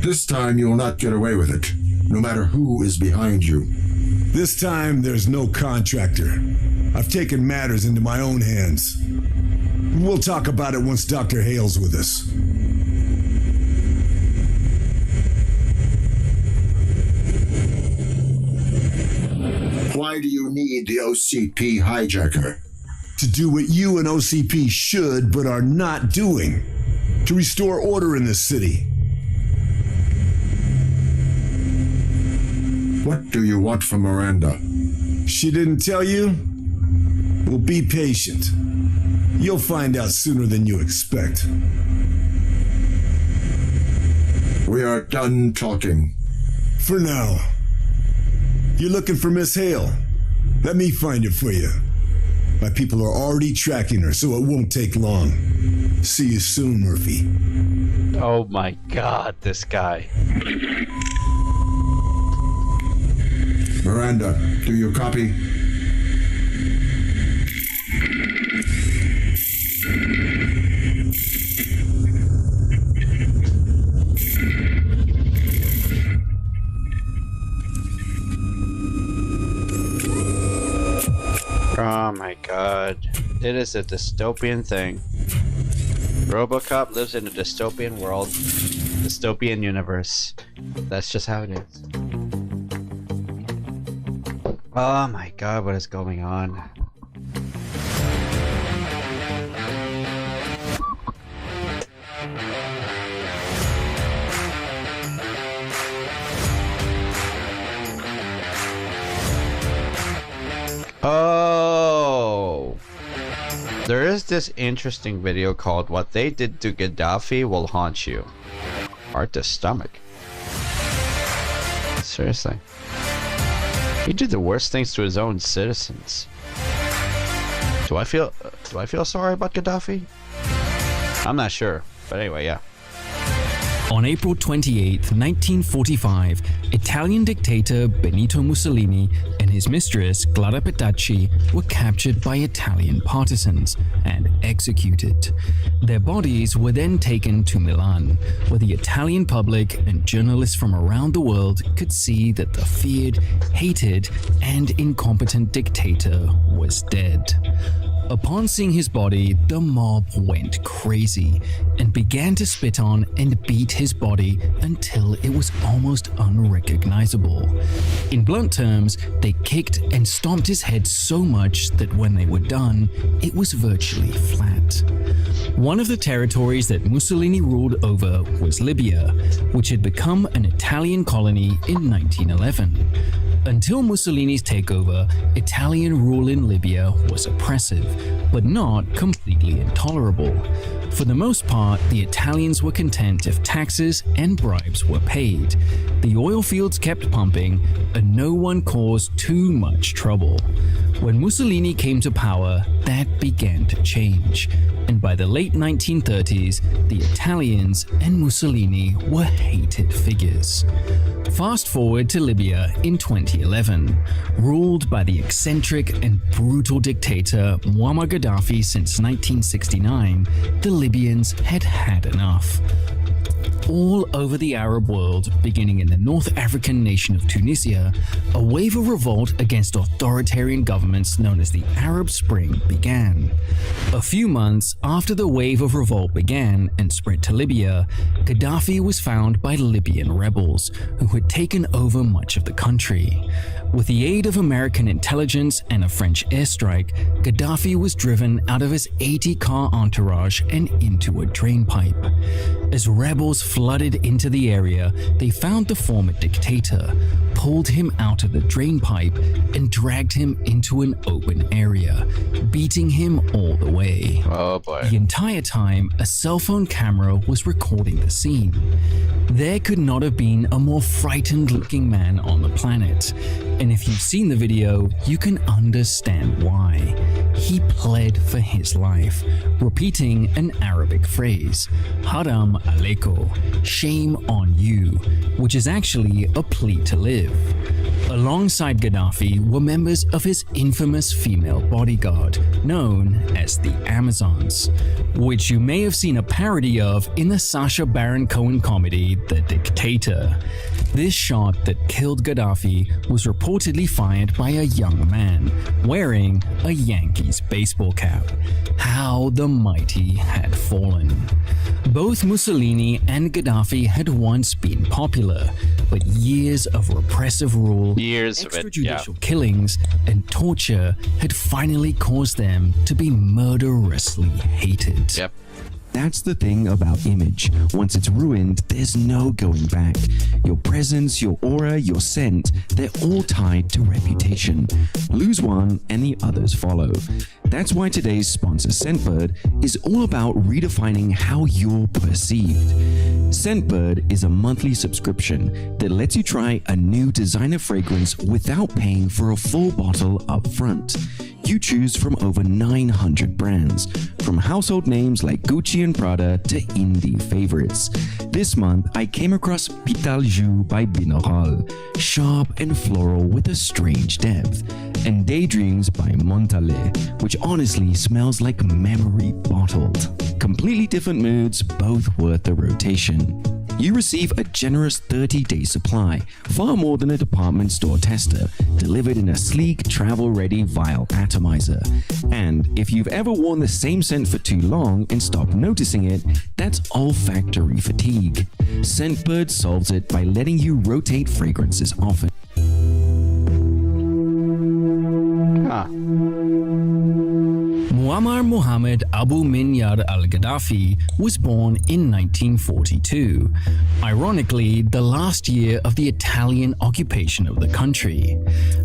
[SPEAKER 6] This time you will not get away with it, no matter who is behind you.
[SPEAKER 5] This time, there's no contractor. I've taken matters into my own hands. We'll talk about it once Dr. Hale's with us.
[SPEAKER 6] Why do you need the OCP hijacker?
[SPEAKER 5] To do what you and OCP should but are not doing. To restore order in this city.
[SPEAKER 6] What do you want from Miranda?
[SPEAKER 5] She didn't tell you? Well, be patient. You'll find out sooner than you expect.
[SPEAKER 6] We are done talking.
[SPEAKER 5] For now. You're looking for Miss Hale. Let me find her for you. My people are already tracking her, so it won't take long. See you soon, Murphy.
[SPEAKER 1] Oh my god, this guy.
[SPEAKER 6] Miranda, do you copy?
[SPEAKER 1] Oh my god. It is a dystopian thing. RoboCop lives in a dystopian world. Dystopian universe. That's just how it is. Oh my god, what is going on? Oh! There is this interesting video called "What They Did to Gaddafi Will Haunt You." Heart to stomach. Seriously. He did the worst things to his own citizens. Do I feel sorry about Gaddafi? I'm not sure, but anyway, yeah.
[SPEAKER 12] On April 28, 1945, Italian dictator Benito Mussolini and his mistress, Clara Petacci, were captured by Italian partisans and executed. Their bodies were then taken to Milan, where the Italian public and journalists from around the world could see that the feared, hated, and incompetent dictator was dead. Upon seeing his body, the mob went crazy and began to spit on and beat his body until it was almost unrecognizable. In blunt terms, they kicked and stomped his head so much that when they were done, it was virtually flat. One of the territories that Mussolini ruled over was Libya, which had become an Italian colony in 1911. Until Mussolini's takeover, Italian rule in Libya was oppressive, but not completely intolerable. For the most part, the Italians were content if taxes and bribes were paid. The oil fields kept pumping, and no one caused too much trouble. When Mussolini came to power, that began to change, and by the late 1930s, the Italians and Mussolini were hated figures. Fast forward to Libya in 2011. Ruled by the eccentric and brutal dictator Muammar Gaddafi since 1969, the Libyans had had enough. All over the Arab world, beginning in the North African nation of Tunisia, a wave of revolt against authoritarian governments known as the Arab Spring began. A few months after the wave of revolt began and spread to Libya, Gaddafi was found by Libyan rebels who had taken over much of the country. With the aid of American intelligence and a French airstrike, Gaddafi was driven out of his 80-car entourage and into a drainpipe. As rebels flooded into the area, they found the former dictator, pulled him out of the drainpipe, and dragged him into an open area, beating him all the way.
[SPEAKER 1] Oh boy.
[SPEAKER 12] The entire time, a cell phone camera was recording the scene. There could not have been a more frightened-looking man on the planet. And if you've seen the video, you can understand why. He pled for his life, repeating an Arabic phrase, Haram Aleiko, shame on you, which is actually a plea to live. Alongside Gaddafi were members of his infamous female bodyguard, known as the Amazons, which you may have seen a parody of in the Sacha Baron Cohen comedy The Dictator. This shot that killed Gaddafi was reportedly fired by a young man wearing a Yankees baseball cap. How the mighty had fallen. Both Mussolini and Gaddafi had once been popular, but years of repressive rule, extrajudicial killings, and torture had finally caused them to be murderously hated.
[SPEAKER 1] Yep.
[SPEAKER 13] That's the thing about image. Once it's ruined, there's no going back. Your presence, your aura, your scent, they're all tied to reputation. Lose one and the others follow. That's why today's sponsor, Scentbird, is all about redefining how you're perceived. Scentbird is a monthly subscription that lets you try a new designer fragrance without paying for a full bottle up front. You choose from over 900 brands, from household names like Gucci and Prada to indie favorites. This month, I came across Pital Jus by Binaural, sharp and floral with a strange depth, and Daydreams by Montale, which honestly smells like memory bottled. Completely different moods, both worth the rotation. You receive a generous 30-day supply, far more than a department store tester, delivered in a sleek, travel-ready vial atomizer. And if you've ever worn the same scent for too long and stopped noticing it, that's olfactory fatigue. Scentbird solves it by letting you rotate fragrances often.
[SPEAKER 12] Muammar Mohammed Abu Minyar al-Gaddafi was born in 1942, ironically the last year of the Italian occupation of the country.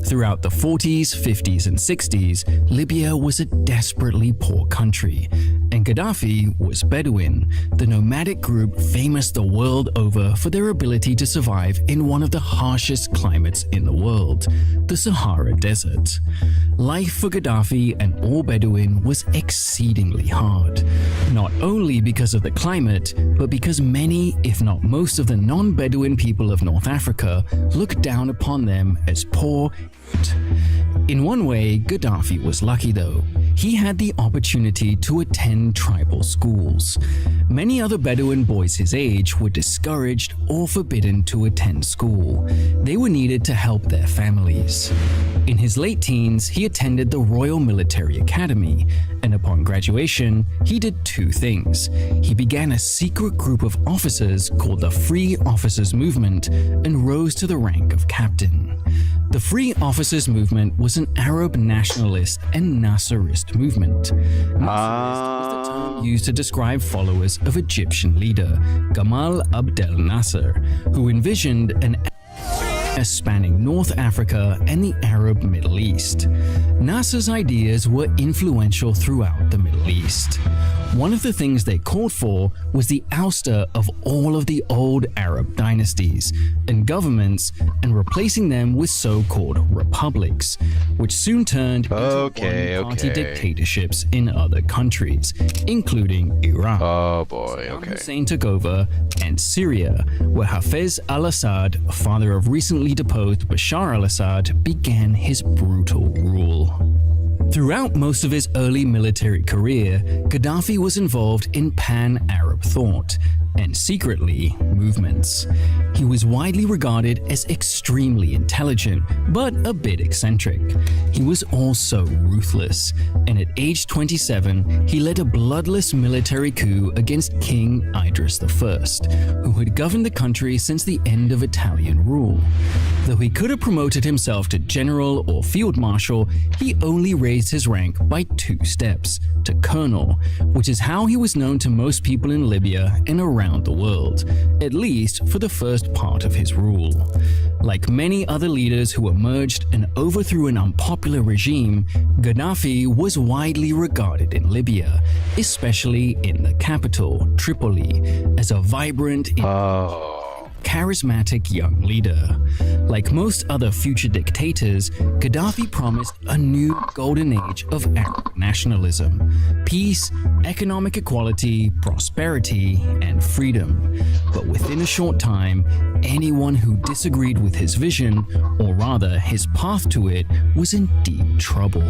[SPEAKER 12] Throughout the 40s, 50s, and 60s, Libya was a desperately poor country, and Gaddafi was Bedouin, the nomadic group famous the world over for their ability to survive in one of the harshest climates in the world, the Sahara Desert. Life for Gaddafi and all Bedouin was was exceedingly hard. Not only because of the climate, but because many, if not most of the non-Bedouin people of North Africa looked down upon them as poor. In one way, Gaddafi was lucky though. He had the opportunity to attend tribal schools. Many other Bedouin boys his age were discouraged or forbidden to attend school. They were needed to help their families. In his late teens, he attended the Royal Military Academy, and upon graduation, he did two things. He began a secret group of officers called the Free Officers Movement and rose to the rank of captain. The Free Officers Movement was an Arab nationalist and Nasserist movement. Nasserist was the term used to describe followers of Egyptian leader Gamal Abdel Nasser, who envisioned an spanning North Africa and the Arab Middle East. Nasser's ideas were influential throughout the Middle East. One of the things they called for was the ouster of all of the old Arab dynasties and governments and replacing them with so-called republics, which soon turned into one-party dictatorships in other countries, including Iran.
[SPEAKER 1] Oh boy, okay.
[SPEAKER 12] Hussein took over, and Syria, where Hafez al-Assad, father of recently deposed Bashar al-Assad, began his brutal rule. Throughout most of his early military career, Gaddafi was involved in pan-Arab thought and secretly movements. He was widely regarded as extremely intelligent, but a bit eccentric. He was also ruthless, and at age 27, he led a bloodless military coup against King Idris I, who had governed the country since the end of Italian rule. Though he could have promoted himself to general or field marshal, he only raised his rank by 2 steps, to colonel, which is how he was known to most people in Libya and around the world, at least for the first part of his rule. Like many other leaders who emerged and overthrew an unpopular regime, Gaddafi was widely regarded in Libya, especially in the capital, Tripoli, as a vibrant, charismatic young leader. Like most other future dictators, Gaddafi promised a new golden age of Arab nationalism, peace, economic equality, prosperity, and freedom. But within a short time, anyone who disagreed with his vision, or rather his path to it, was in deep trouble.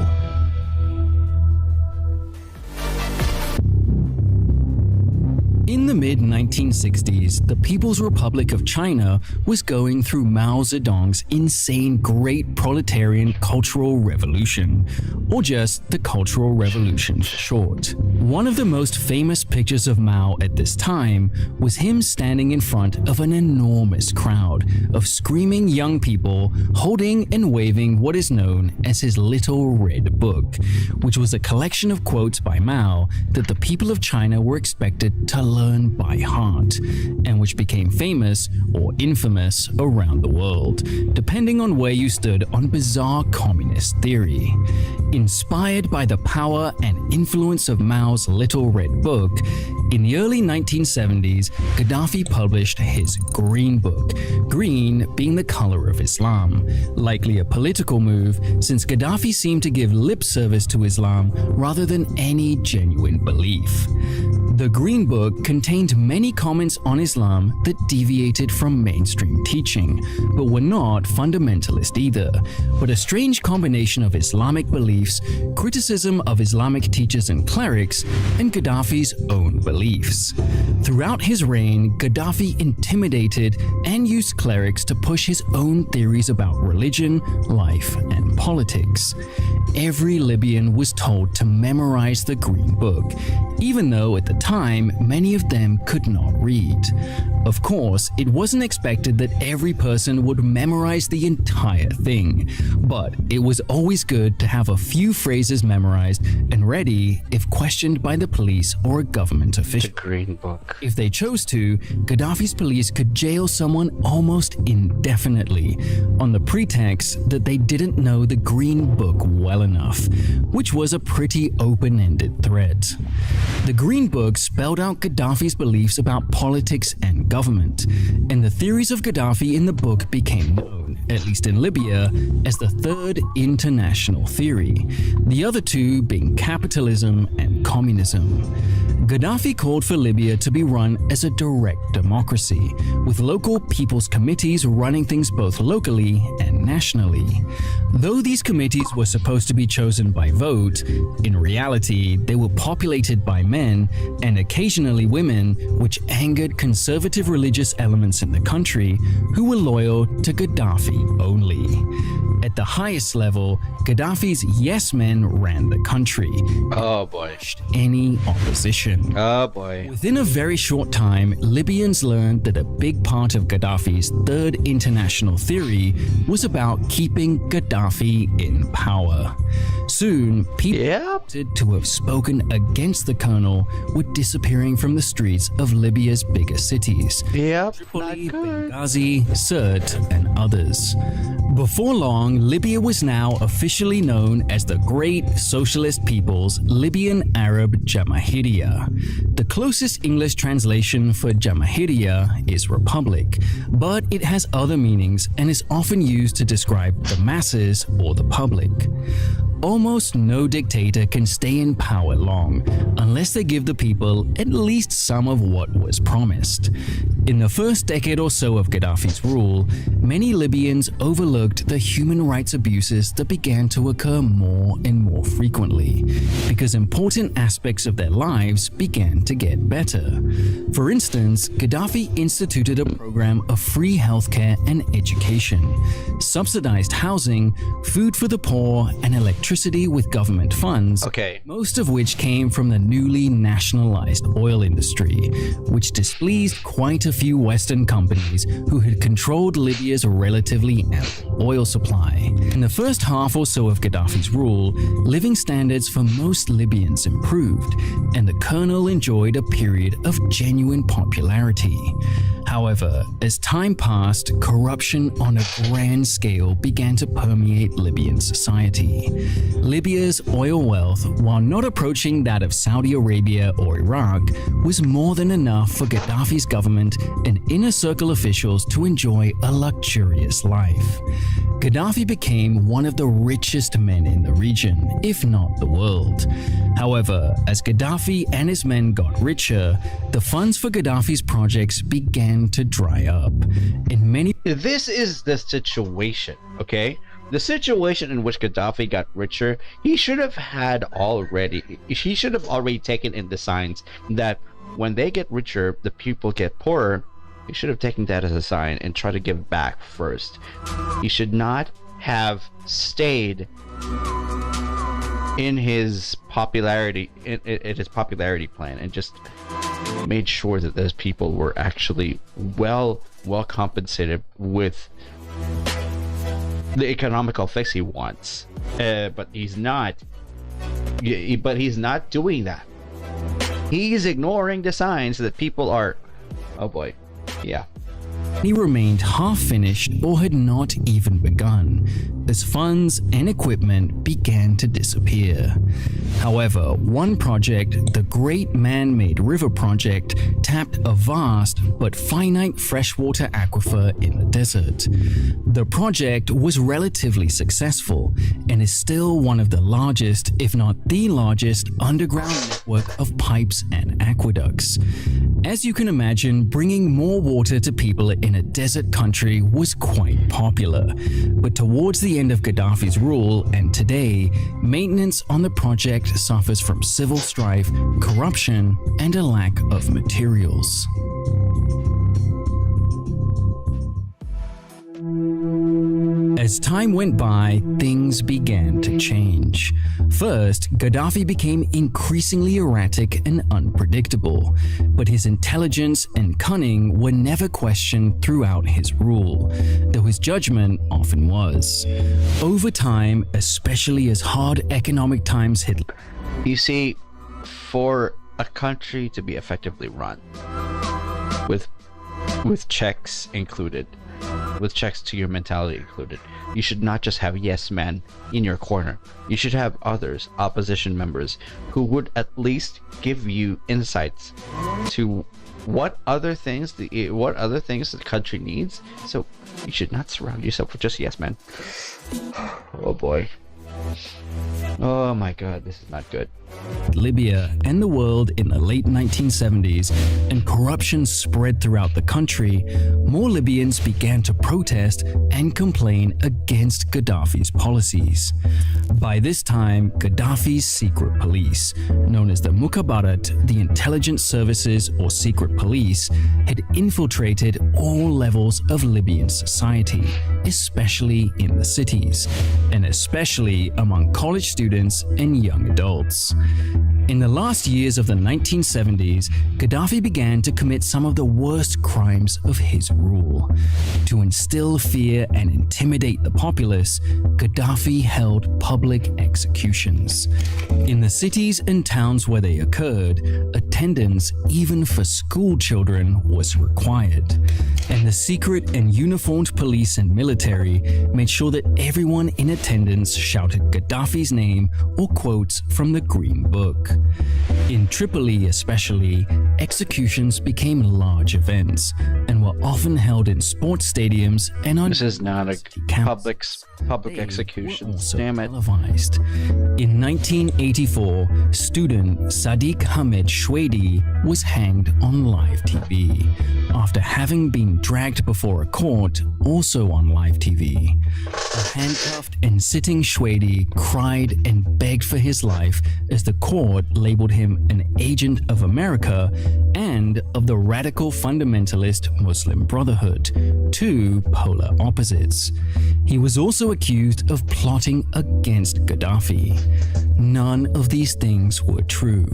[SPEAKER 12] In the mid-1960s, the People's Republic of China was going through Mao Zedong's insane Great Proletarian Cultural Revolution, or just the Cultural Revolution for short. One of the most famous pictures of Mao at this time was him standing in front of an enormous crowd of screaming young people holding and waving what is known as his Little Red Book, which was a collection of quotes by Mao that the people of China were expected to learn by heart, and which became famous or infamous around the world, depending on where you stood on bizarre communist theory. Inspired by the power and influence of Mao's Little Red Book, in the early 1970s, Gaddafi published his Green Book, green being the color of Islam, likely a political move since Gaddafi seemed to give lip service to Islam rather than any genuine belief. The Green Book contained many comments on Islam that deviated from mainstream teaching, but were not fundamentalist either, but a strange combination of Islamic beliefs, criticism of Islamic teachers and clerics, and Gaddafi's own beliefs. Throughout his reign, Gaddafi intimidated and used clerics to push his own theories about religion, life, and politics. Every Libyan was told to memorize the Green Book, even though at the time many of them could not read. Of course, it wasn't expected that every person would memorize the entire thing, but it was always good to have a few phrases memorized and ready if questioned by the police or a government official.
[SPEAKER 1] The Green Book.
[SPEAKER 12] If they chose to, Gaddafi's police could jail someone almost indefinitely on the pretext that they didn't know the Green Book well enough, which was a pretty open-ended threat. The Green Book spelled out Gaddafi's beliefs about politics and government, and the theories of Gaddafi in the book became known at least in Libya, as the third international theory, the other two being capitalism and communism. Gaddafi called for Libya to be run as a direct democracy, with local people's committees running things both locally and nationally. Though these committees were supposed to be chosen by vote, in reality they were populated by men and occasionally women, which angered conservative religious elements in the country who were loyal to Gaddafi only. At the highest level, Gaddafi's yes men ran the country.
[SPEAKER 1] Oh boy.
[SPEAKER 12] Any opposition.
[SPEAKER 1] Oh boy.
[SPEAKER 12] Within a very short time, Libyans learned that a big part of Gaddafi's third international theory was about keeping Gaddafi in power. Soon, people reported to have spoken against the colonel were disappearing from the streets of Libya's biggest cities. Tripoli, Benghazi, Sirte, and others. Before long, Libya was now officially known as the Great Socialist People's Libyan Arab Jamahiriya. The closest English translation for Jamahiriya is Republic, but it has other meanings and is often used to describe the masses or the public. Almost no dictator can stay in power long unless they give the people at least some of what was promised. In the first decade or so of Gaddafi's rule, many Libyans overlooked the human rights abuses that began to occur more and more frequently, because important aspects of their lives began to get better. For instance, Gaddafi instituted a program of free healthcare and education, subsidized housing, food for the poor, and electricity with government funds, most of which came from the newly nationalized oil industry, which displeased quite a few Western companies who had controlled Libya's relatively ample oil supply. In the first half or so of Gaddafi's rule, living standards for most Libyans improved, and the colonel enjoyed a period of genuine popularity. However, as time passed, corruption on a grand scale began to permeate Libyan society. Libya's oil wealth, while not approaching that of Saudi Arabia or Iraq, was more than enough for Gaddafi's government and inner circle officials to enjoy a luxurious life. Gaddafi became one of the richest men in the region, if not the world. However, as Gaddafi and his men got richer, the funds for Gaddafi's projects began to dry up.
[SPEAKER 1] This is the situation, okay? The situation in which Gaddafi got richer, he should have already taken in the signs that when they get richer, the people get poorer. He should have taken that as a sign and tried to give back first. He should not have stayed in his popularity in his popularity plan and just made sure that those people were actually well compensated with the economical fix he wants. But he's not doing that. He's ignoring the signs that people are, oh boy, yeah.
[SPEAKER 12] He remained half-finished or had not even begun, as funds and equipment began to disappear. However, one project, the Great Man-Made River Project, tapped a vast but finite freshwater aquifer in the desert. The project was relatively successful and is still one of the largest, if not the largest, underground network of pipes and aqueducts. As you can imagine, bringing more water to people in a desert country was quite popular, but towards the end of Gaddafi's rule and today, maintenance on the project suffers from civil strife, corruption, and a lack of materials. As time went by, things began to change. First, Gaddafi became increasingly erratic and unpredictable, but his intelligence and cunning were never questioned throughout his rule, though his judgment often was. Over time, especially as hard economic times hit.
[SPEAKER 1] You see, for a country to be effectively run, with checks included, with checks to your mentality included, you should not just have yes men in your corner. You should have others, opposition members, who would at least give you insights to what other things the country needs. So you should not surround yourself with just yes men. Oh boy. Oh my god, this is not good.
[SPEAKER 12] Libya and the world in the late 1970s, and corruption spread throughout the country, more Libyans began to protest and complain against Gaddafi's policies. By this time, Gaddafi's secret police, known as the Mukhabarat, the intelligence services or secret police, had infiltrated all levels of Libyan society, especially in the cities, and especially among college students and young adults. In the last years of the 1970s, Gaddafi began to commit some of the worst crimes of his rule. To instill fear and intimidate the populace, Gaddafi held public executions. In the cities and towns where they occurred, attendance, even for school children, was required. And the secret and uniformed police and military made sure that everyone in attendance shouted Gaddafi's name or quotes from the Green Book. In Tripoli especially, executions became large events and were often held in sports stadiums and on
[SPEAKER 1] This is not a public execution. Damn it.
[SPEAKER 12] Televised. In 1984, student Sadiq Hamid Shwedi was hanged on live TV after having been dragged before a court, also on live TV. A handcuffed and sitting Shwedi cried and begged for his life as the court labeled him an agent of America and of the radical fundamentalist Muslim Brotherhood, two polar opposites. He was also accused of plotting against Gaddafi. None of these things were true,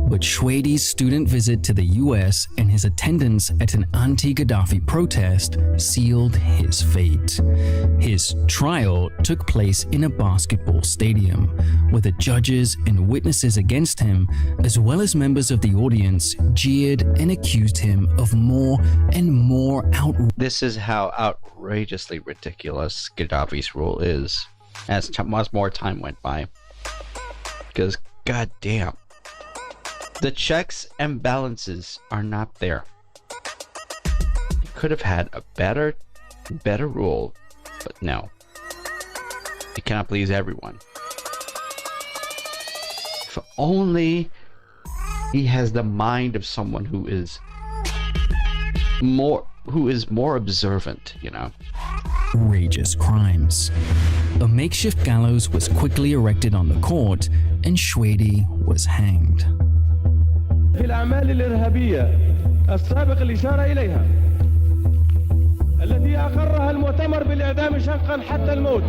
[SPEAKER 12] but Shwedi's student visit to the US and his attendance at an anti-Gaddafi protest sealed his fate. His trial took place in a basketball stadium, where the judges and witnesses against him, as well as members of the audience, jeered and accused him of more and more
[SPEAKER 1] This is how outrageously ridiculous Gaddafi's rule is, as more time went by. Because, goddamn, the checks and balances are not there. You could have had a better rule, but no. You cannot please everyone. If only he has the mind of someone who is more observant, you know.
[SPEAKER 12] Outrageous crimes. A makeshift gallows was quickly erected on the court, and Shwedi was hanged.
[SPEAKER 14] في الأعمال الإرهابية السابق الإشارة إليها التي أقرها المؤتمر بالإعدام شنقا حتى الموت.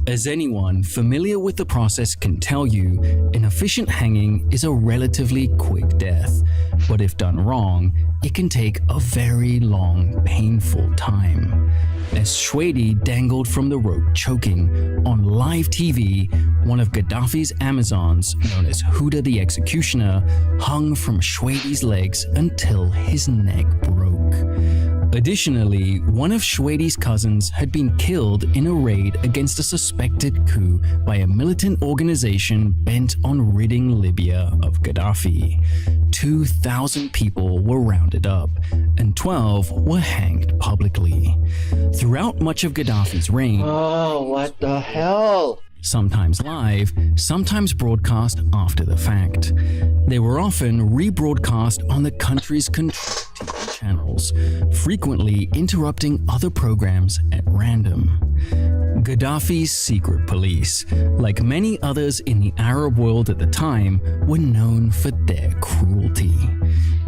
[SPEAKER 12] As anyone familiar with the process can tell you, an efficient hanging is a relatively quick death, but if done wrong, it can take a very long, painful time. As Shwedi dangled from the rope choking, on live TV, one of Gaddafi's Amazons, known as Huda the Executioner, hung from Shwedi's legs until his neck broke. Additionally, one of Shwedi's cousins had been killed in a raid against a suspected coup by a militant organization bent on ridding Libya of Gaddafi. 2,000 people were rounded up, and 12 were hanged publicly. Throughout much of Gaddafi's reign,
[SPEAKER 1] oh, what the hell?
[SPEAKER 12] Sometimes live, sometimes broadcast after the fact. They were often rebroadcast on the country's controlled TV channels, frequently interrupting other programs at random. Gaddafi's secret police, like many others in the Arab world at the time, were known for their cruelty.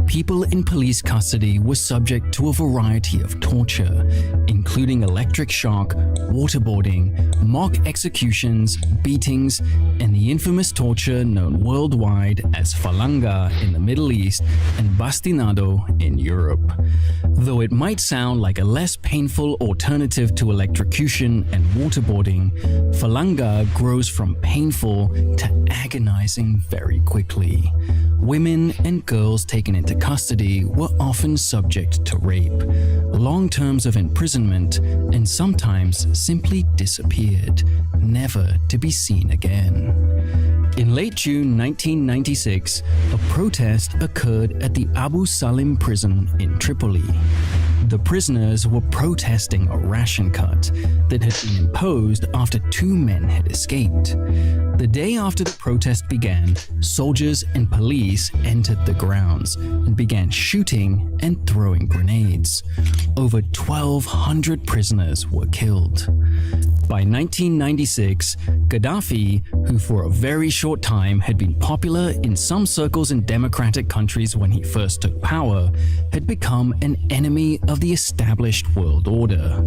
[SPEAKER 12] People in police custody were subject to a variety of torture, including electric shock, waterboarding, mock executions, beatings, and the infamous torture known worldwide as falanga in the Middle East and bastinado in Europe. Though it might sound like a less painful alternative to electrocution and waterboarding, falanga grows from painful to agonizing very quickly. Women and girls taken into custody were often subject to rape, long terms of imprisonment, and sometimes simply disappeared, never to be seen again. In late June 1996, a protest occurred at the Abu Salim prison in Tripoli. The prisoners were protesting a ration cut that had been imposed after 2 men had escaped. The day after the protest began, soldiers and police entered the grounds and began shooting and throwing grenades. Over 1,200 prisoners were killed. By 1996, Gaddafi, who for a very short time had been popular in some circles in democratic countries when he first took power, had become an enemy of the established world order.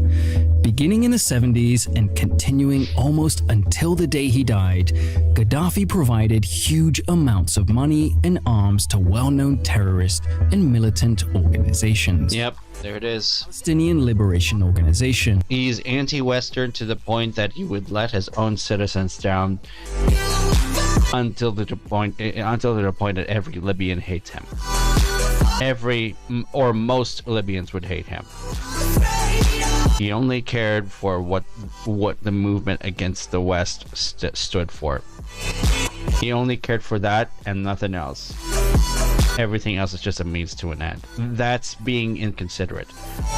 [SPEAKER 12] Beginning in the 70s and continuing almost until the day he died, Gaddafi provided huge amounts of money and arms to well-known terrorist and militant organizations.
[SPEAKER 1] Yep, there it is.
[SPEAKER 12] Palestinian Liberation Organization.
[SPEAKER 1] He's anti-Western to the point that he would let his own citizens down until the point that every Libyan hates him. Most Libyans would hate him. He only cared for what the movement against the West stood for. He only cared for that and nothing else. Everything else is just a means to an end. That's being inconsiderate.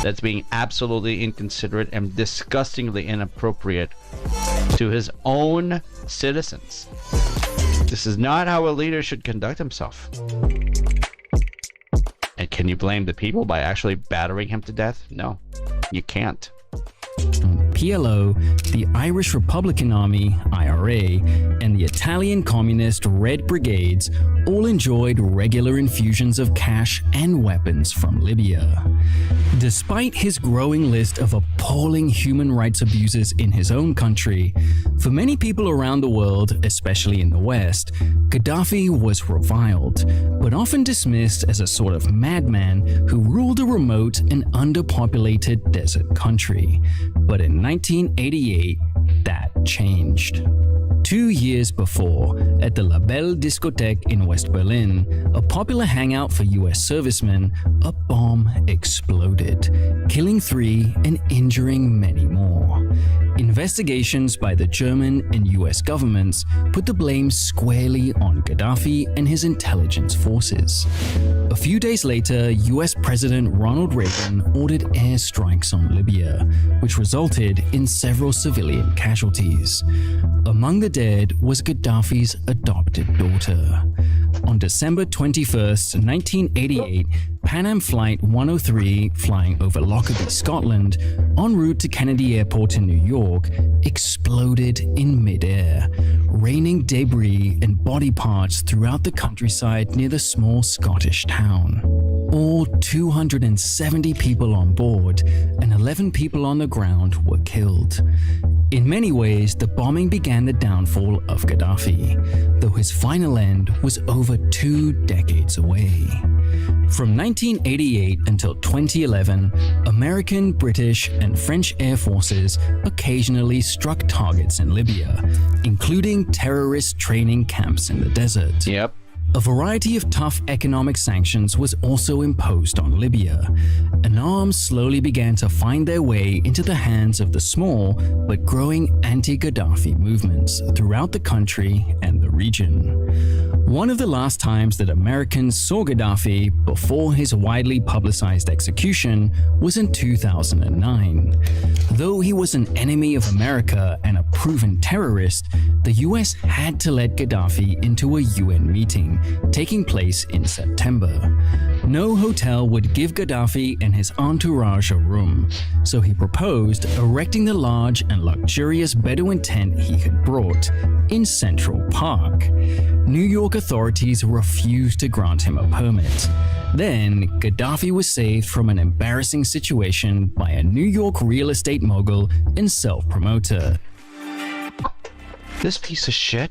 [SPEAKER 1] That's being absolutely inconsiderate and disgustingly inappropriate to his own citizens. This is not how a leader should conduct himself. And can you blame the people by actually battering him to death? No, you can't.
[SPEAKER 12] PLO, the Irish Republican Army, IRA, and the Italian Communist Red Brigades all enjoyed regular infusions of cash and weapons from Libya. Despite his growing list of appalling human rights abuses in his own country, for many people around the world, especially in the West, Gaddafi was reviled, but often dismissed as a sort of madman who ruled a remote and underpopulated desert country. But in 1988, that changed. 2 years before, at the La Belle Discotheque in West Berlin, a popular hangout for US servicemen, a bomb exploded, killing 3 and injuring many more. Investigations by the German and US governments put the blame squarely on Gaddafi and his intelligence forces. A few days later, US President Ronald Reagan ordered airstrikes on Libya, which resulted in several civilian casualties. Among the dead was Gaddafi's adopted daughter. On December 21st, 1988, Pan Am Flight 103, flying over Lockerbie, Scotland, en route to Kennedy Airport in New York, exploded in midair, raining debris and body parts throughout the countryside near the small Scottish town. All 270 people on board and 11 people on the ground were killed. In many ways, the bombing began the downfall of Gaddafi, though his final end was over 2 decades away. From 1988 until 2011, American, British, and French air forces occasionally struck targets in Libya, including terrorist training camps in the desert.
[SPEAKER 1] Yep.
[SPEAKER 12] A variety of tough economic sanctions was also imposed on Libya, and arms slowly began to find their way into the hands of the small but growing anti-Gaddafi movements throughout the country and the region. One of the last times that Americans saw Gaddafi before his widely publicized execution was in 2009. Though he was an enemy of America and a proven terrorist, the US had to let Gaddafi into a UN meeting taking place in September. No hotel would give Gaddafi and his entourage a room, so he proposed erecting the large and luxurious Bedouin tent he had brought in Central Park. New York authorities refused to grant him a permit. Then, Gaddafi was saved from an embarrassing situation by a New York real estate mogul and self-promoter.
[SPEAKER 1] This piece of shit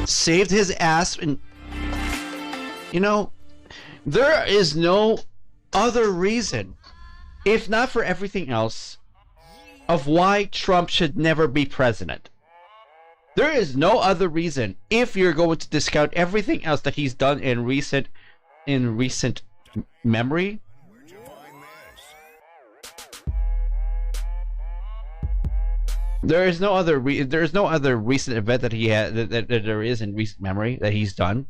[SPEAKER 1] saved his ass. And you know, there is no other reason, if not for everything else, of why Trump should never be president. There is no other reason, if you're going to discount everything else that he's done in recent memory. There is no other recent event that he had that there is in recent memory that he's done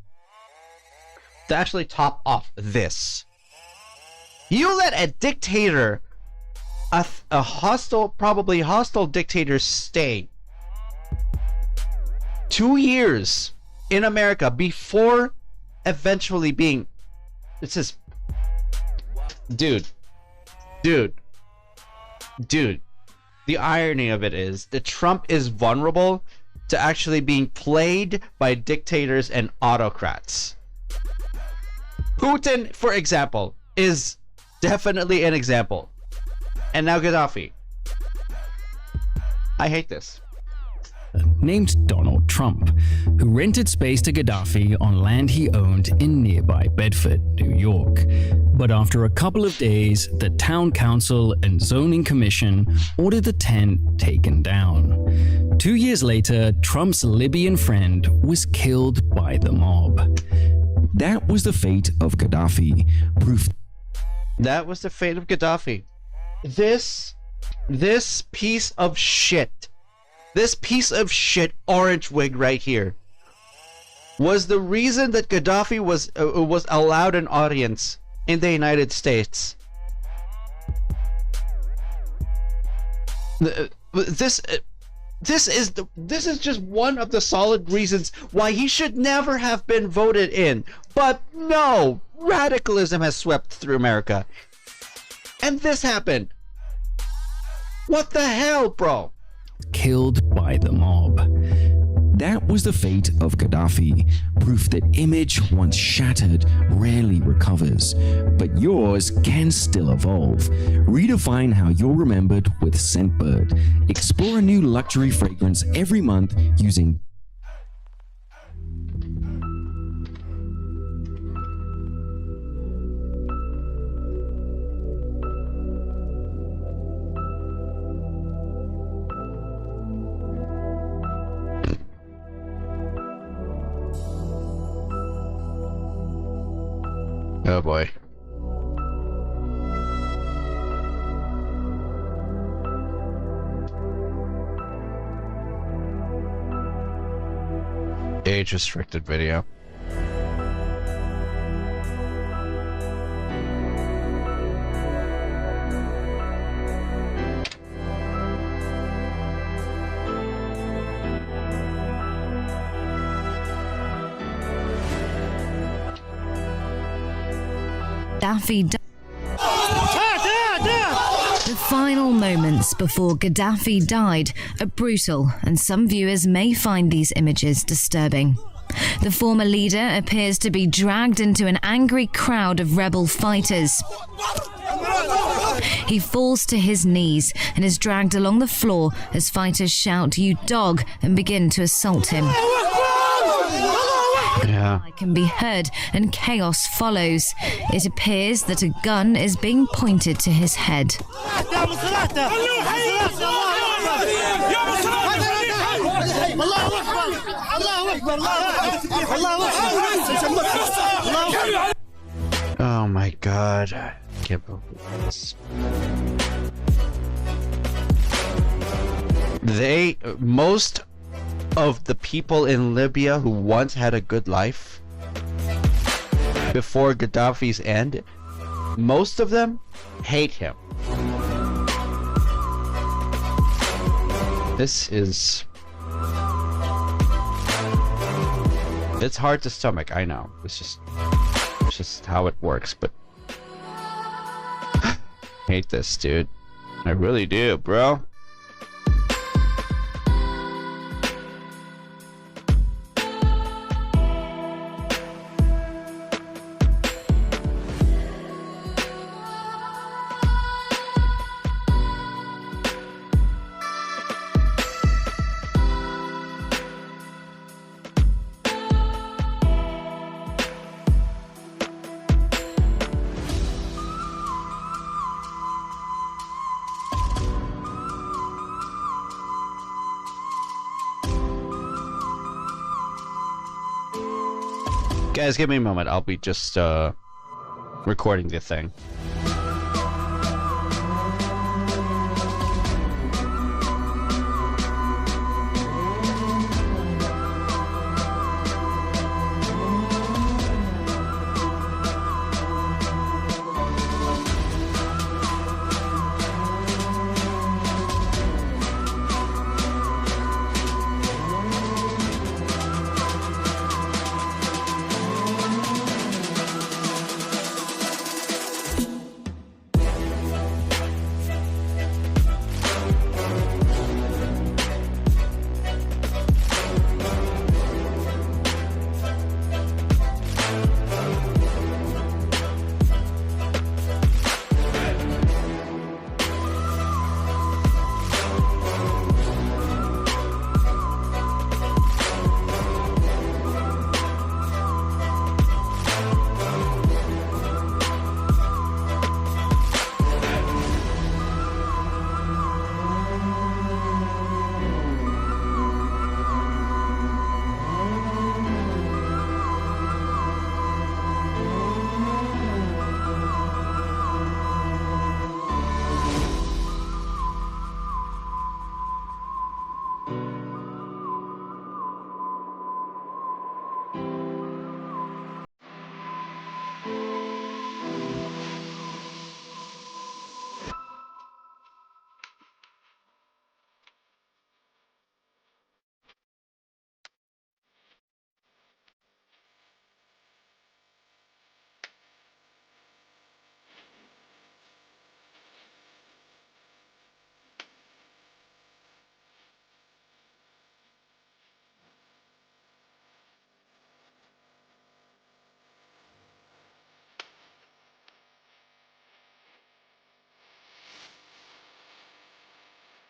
[SPEAKER 1] to actually top off this. You let a dictator, a hostile, probably hostile dictator, stay 2 years in America before eventually being. It's just, dude. The irony of it is that Trump is vulnerable to actually being played by dictators and autocrats. Putin, for example, is definitely an example. And now Gaddafi. I hate this.
[SPEAKER 12] Named Donald Trump, who rented space to Gaddafi on land he owned in nearby Bedford, New York. But after a couple of days, the town council and zoning commission ordered the tent taken down. 2 years later, Trump's Libyan friend was killed by the mob.
[SPEAKER 13] That was the fate of Gaddafi. Proof.
[SPEAKER 1] That was the fate of Gaddafi. This piece of shit. This piece of shit orange wig right here was the reason that Gaddafi was allowed an audience in the United States. This is just one of the solid reasons why he should never have been voted in. But no, radicalism has swept through America. And this happened. What the hell, bro?
[SPEAKER 12] Killed by the mob.
[SPEAKER 13] That was the fate of Gaddafi. Proof that image once shattered rarely recovers, but yours can still evolve. Redefine how you're remembered with Scentbird. Explore a new luxury fragrance every month using
[SPEAKER 1] Oh boy. Age restricted video.
[SPEAKER 15] Gaddafi died. The final moments before Gaddafi died are brutal, and some viewers may find these images disturbing. The former leader appears to be dragged into an angry crowd of rebel fighters. He falls to his knees and is dragged along the floor as fighters shout, "You dog," and begin to assault him.
[SPEAKER 1] Yeah.
[SPEAKER 15] Can be heard and chaos follows. It appears that a gun is being pointed to his head.
[SPEAKER 1] Oh my god. I can't believe this. Most of the people in Libya who once had a good life before Gaddafi's end, most of them hate him. This is... It's hard to stomach, I know. It's just how it works, but... hate this, dude. I really do, bro. Guys, give me a moment. I'll be just recording the thing.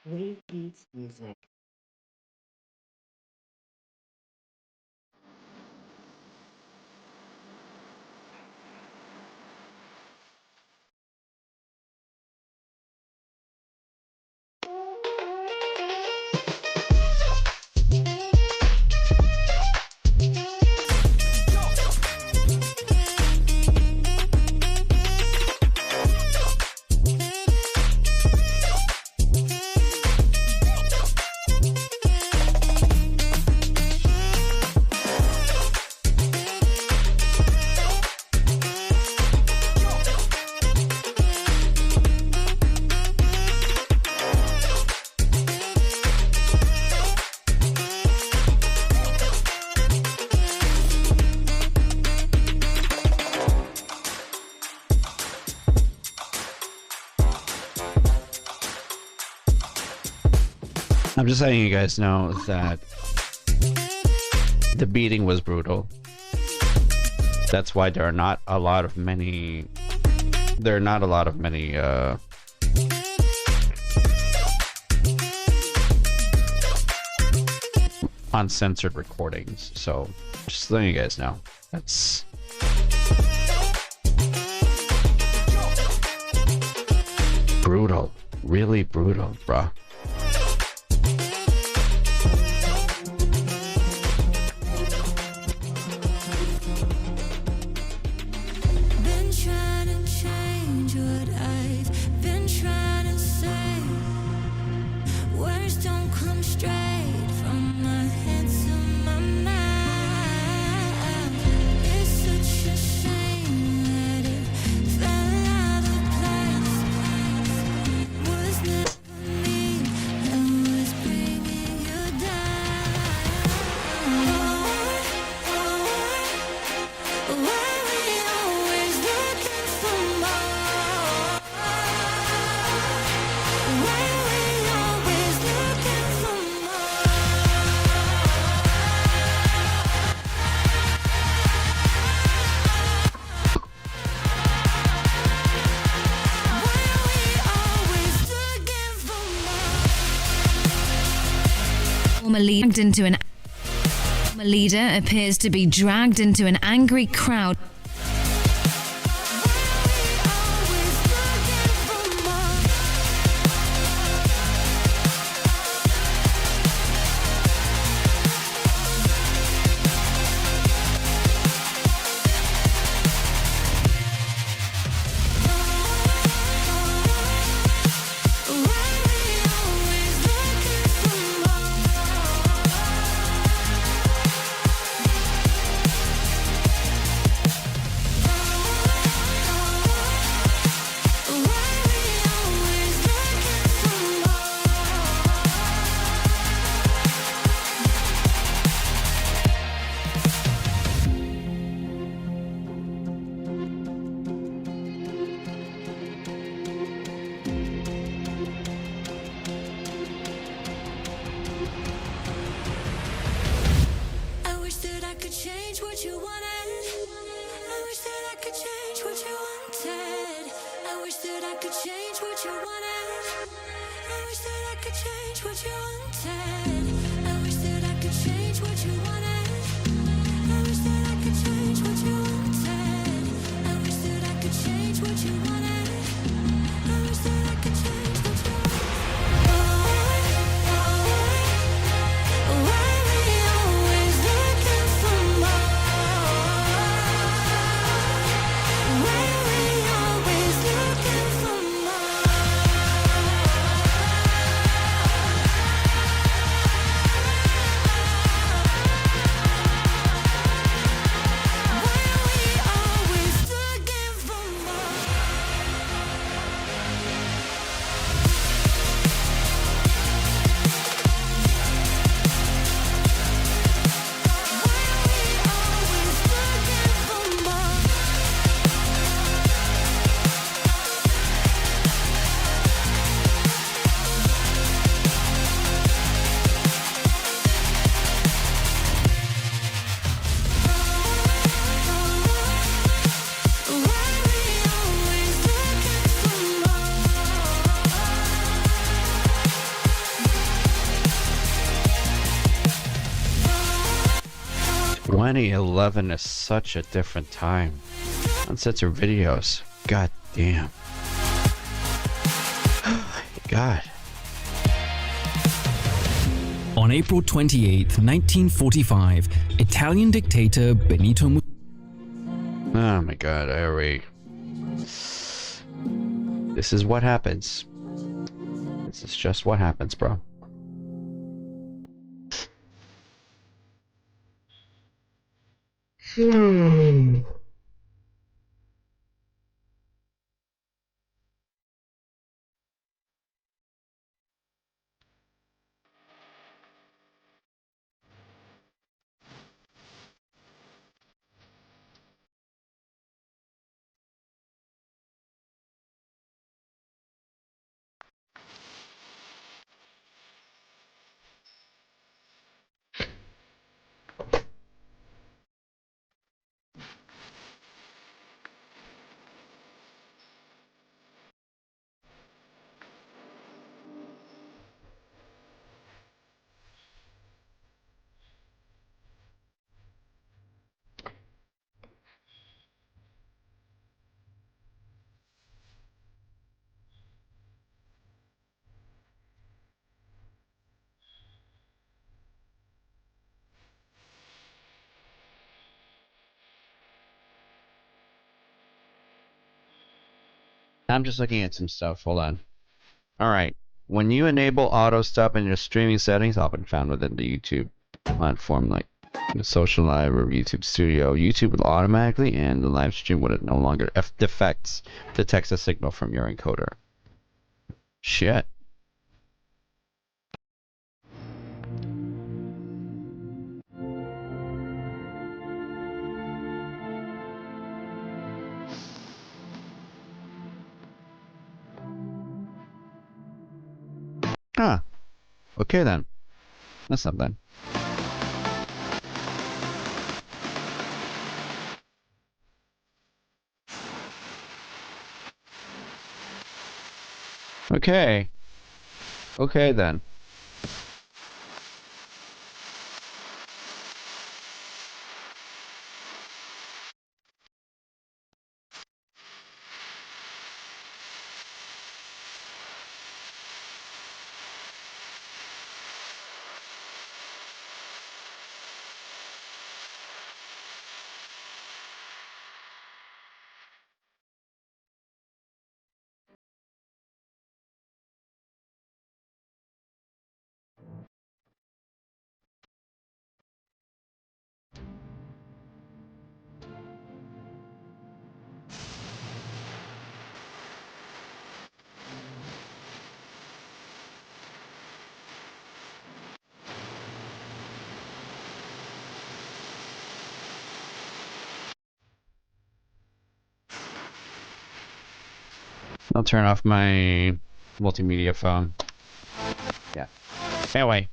[SPEAKER 16] Repeat music.
[SPEAKER 1] I'm just letting you guys know that the beating was brutal. That's why there are not a lot of many uncensored recordings. So just letting you guys know. That's brutal. Really brutal, bruh.
[SPEAKER 17] Been trying to change what I've been trying to say. Words don't come straight from my head to my mouth. It's such a shame that it fell out of place. Was never me that was bringing you down. Why we always looking for more? Why we always looking for
[SPEAKER 15] Former leader appears to be dragged into an angry crowd.
[SPEAKER 17] I wish that I could change what you wanted. I wish that I could change what you wanted. I wish that I could change what you wanted. I wish that I could change what you wanted. I wish that I could change what you wanted. I wish that I could change what you wanted. I wish that I could change what you wanted. I wish that I could change what you Why we always looking for more? Why we always looking for more?
[SPEAKER 1] 2011 is such a different time. Uncensored videos. God damn. God.
[SPEAKER 12] On April 28, 1945, Italian dictator Benito Mussolini.
[SPEAKER 1] Oh my god, I already... This is what happens. This is just what happens, bro. I'm just looking at some stuff. Hold on. Alright. When you enable auto stop in your streaming settings, often found within the YouTube platform like the Social Live or YouTube Studio, YouTube will automatically end the live stream when it no longer detects a signal from your encoder. Shit. Ah. Okay then. That's not bad. Okay. Okay then. I'll turn off my multimedia phone. Yeah. Anyway.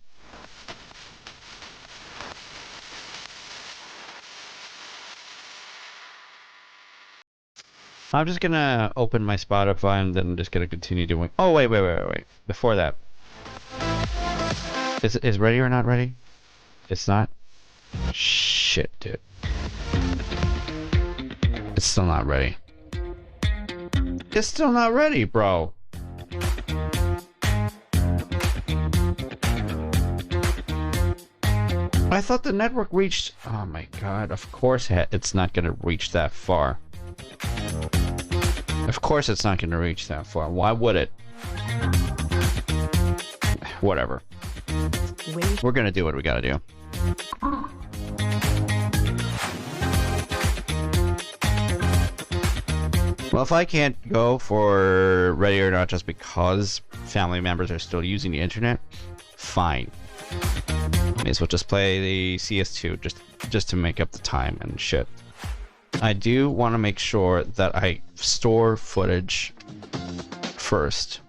[SPEAKER 1] I'm just gonna open my Spotify and then I'm just gonna continue doing... Oh, wait. Before that. Is ready or not ready? It's not? Shit, dude. It's still not ready. It's still not ready, bro. I thought the network reached... Oh my god, of course it's not gonna reach that far. Of course it's not gonna reach that far. Why would it? Whatever. We're gonna do what we gotta do. Well, if I can't go for Ready or Not just because family members are still using the internet, fine. May as well just play the CS2 just to make up the time and shit. I do want to make sure that I store footage first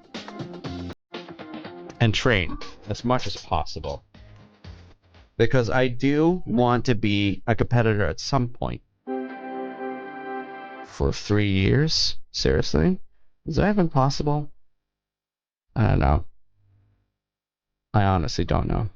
[SPEAKER 1] and train as much as possible, because I do want to be a competitor at some point. For 3 years? Seriously? Is that even possible? I don't know. I honestly don't know.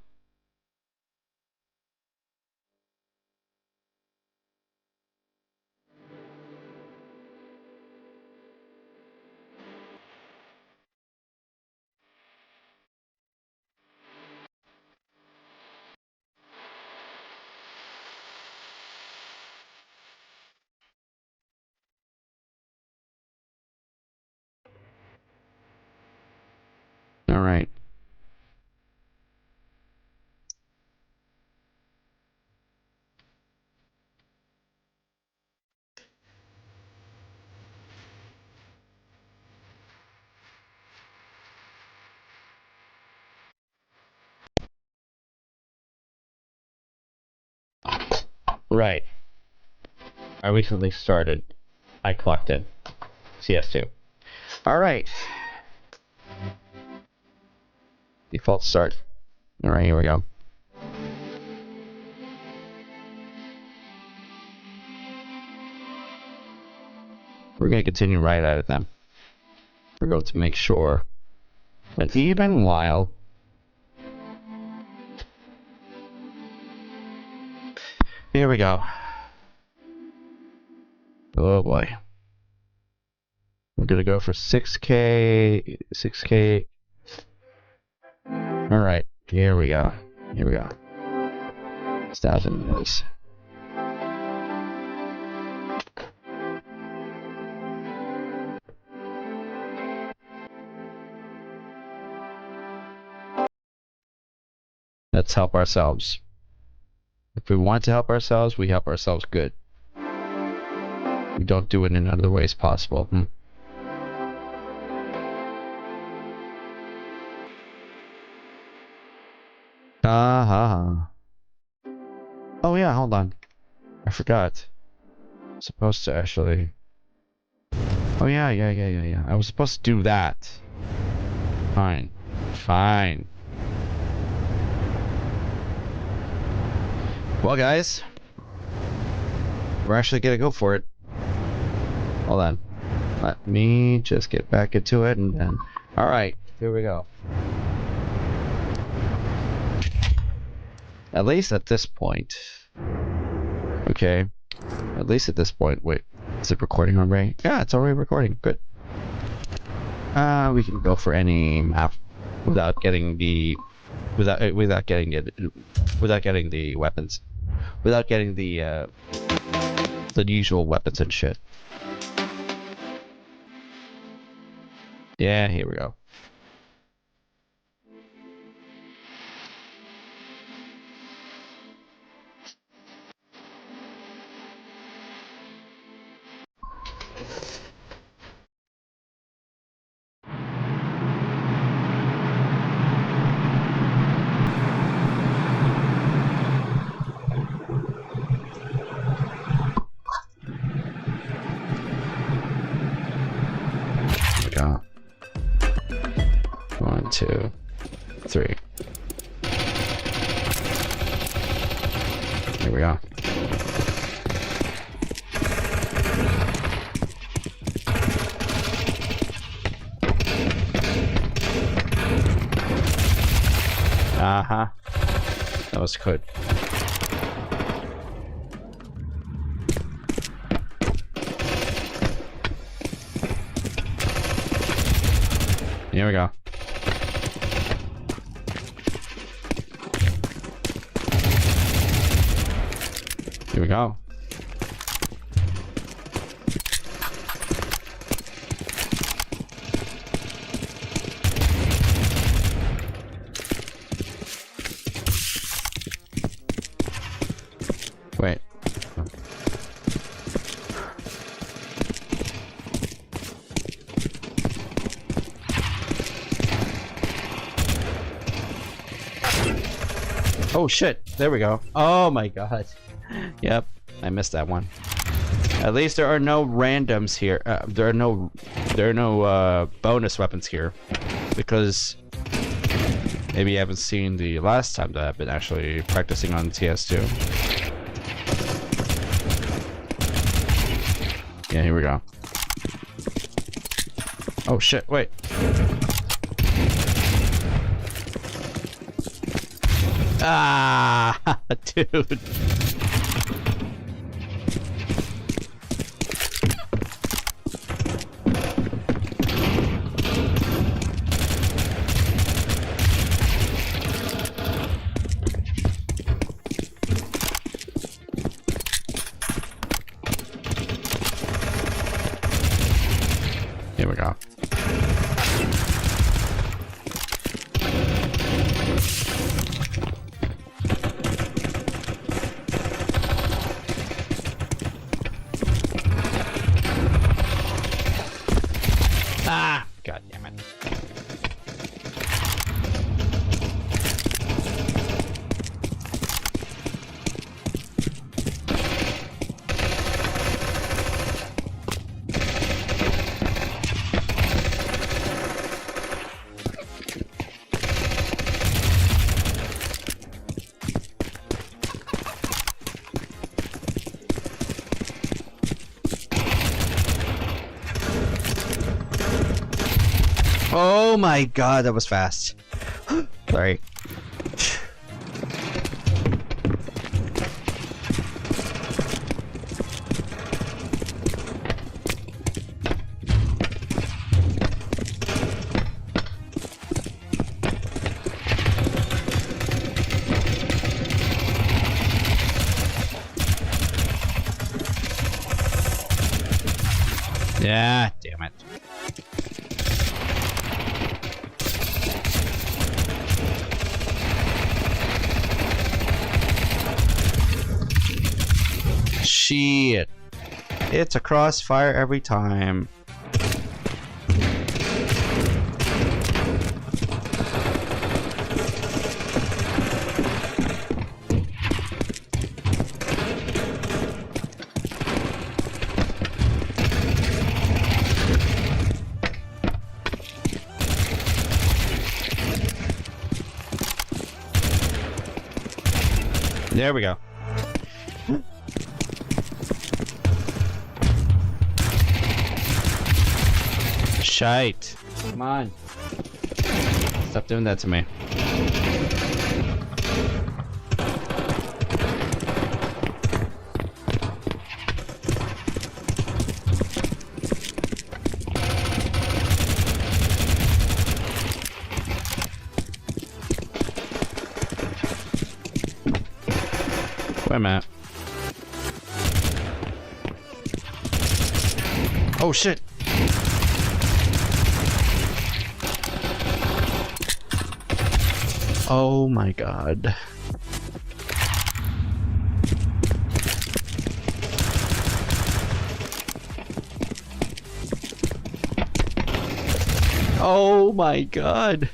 [SPEAKER 1] Right. I recently started. I clocked in. CS2. Alright. Default start. Alright, here we go. We're going to continue right at it then. We're going to make sure that even while here we go. Oh boy. We're gonna go for 6K. 6K. Alright, here we go. Here we go. 1,000 noise. Let's help ourselves. If we want to help ourselves, we help ourselves good. We don't do it in other ways possible. Oh yeah, hold on. I forgot. I'm supposed to actually... Oh yeah. I was supposed to do that. Fine. Fine. Well, guys, we're actually gonna go for it. Hold on. Let me just get back into it and then... Alright, here we go. At least at this point. Okay. At least at this point. Wait, is it recording already? Yeah, it's already recording. Good. We can go for any map without getting the... Without getting the weapons. Without getting the usual weapons and shit. Yeah, here we go. Go. 1, 2, 3. Here we go. That was good. Here we go. Here we go. Wait. Oh shit, there we go. Oh my god. Yep, I missed that one. At least there are no randoms here. There are no bonus weapons here. Because maybe you haven't seen the last time that I've been actually practicing on TS2. Yeah, here we go. Oh shit, wait. Ah, dude. Here we go. Ah! God damn it. Oh my god, that was fast. Sorry. Yeah, damn it. Shit. It's a crossfire every time. There we go. Shite. Come on. Stop doing that to me. Where am I at? Oh shit! Oh my god. Oh my god.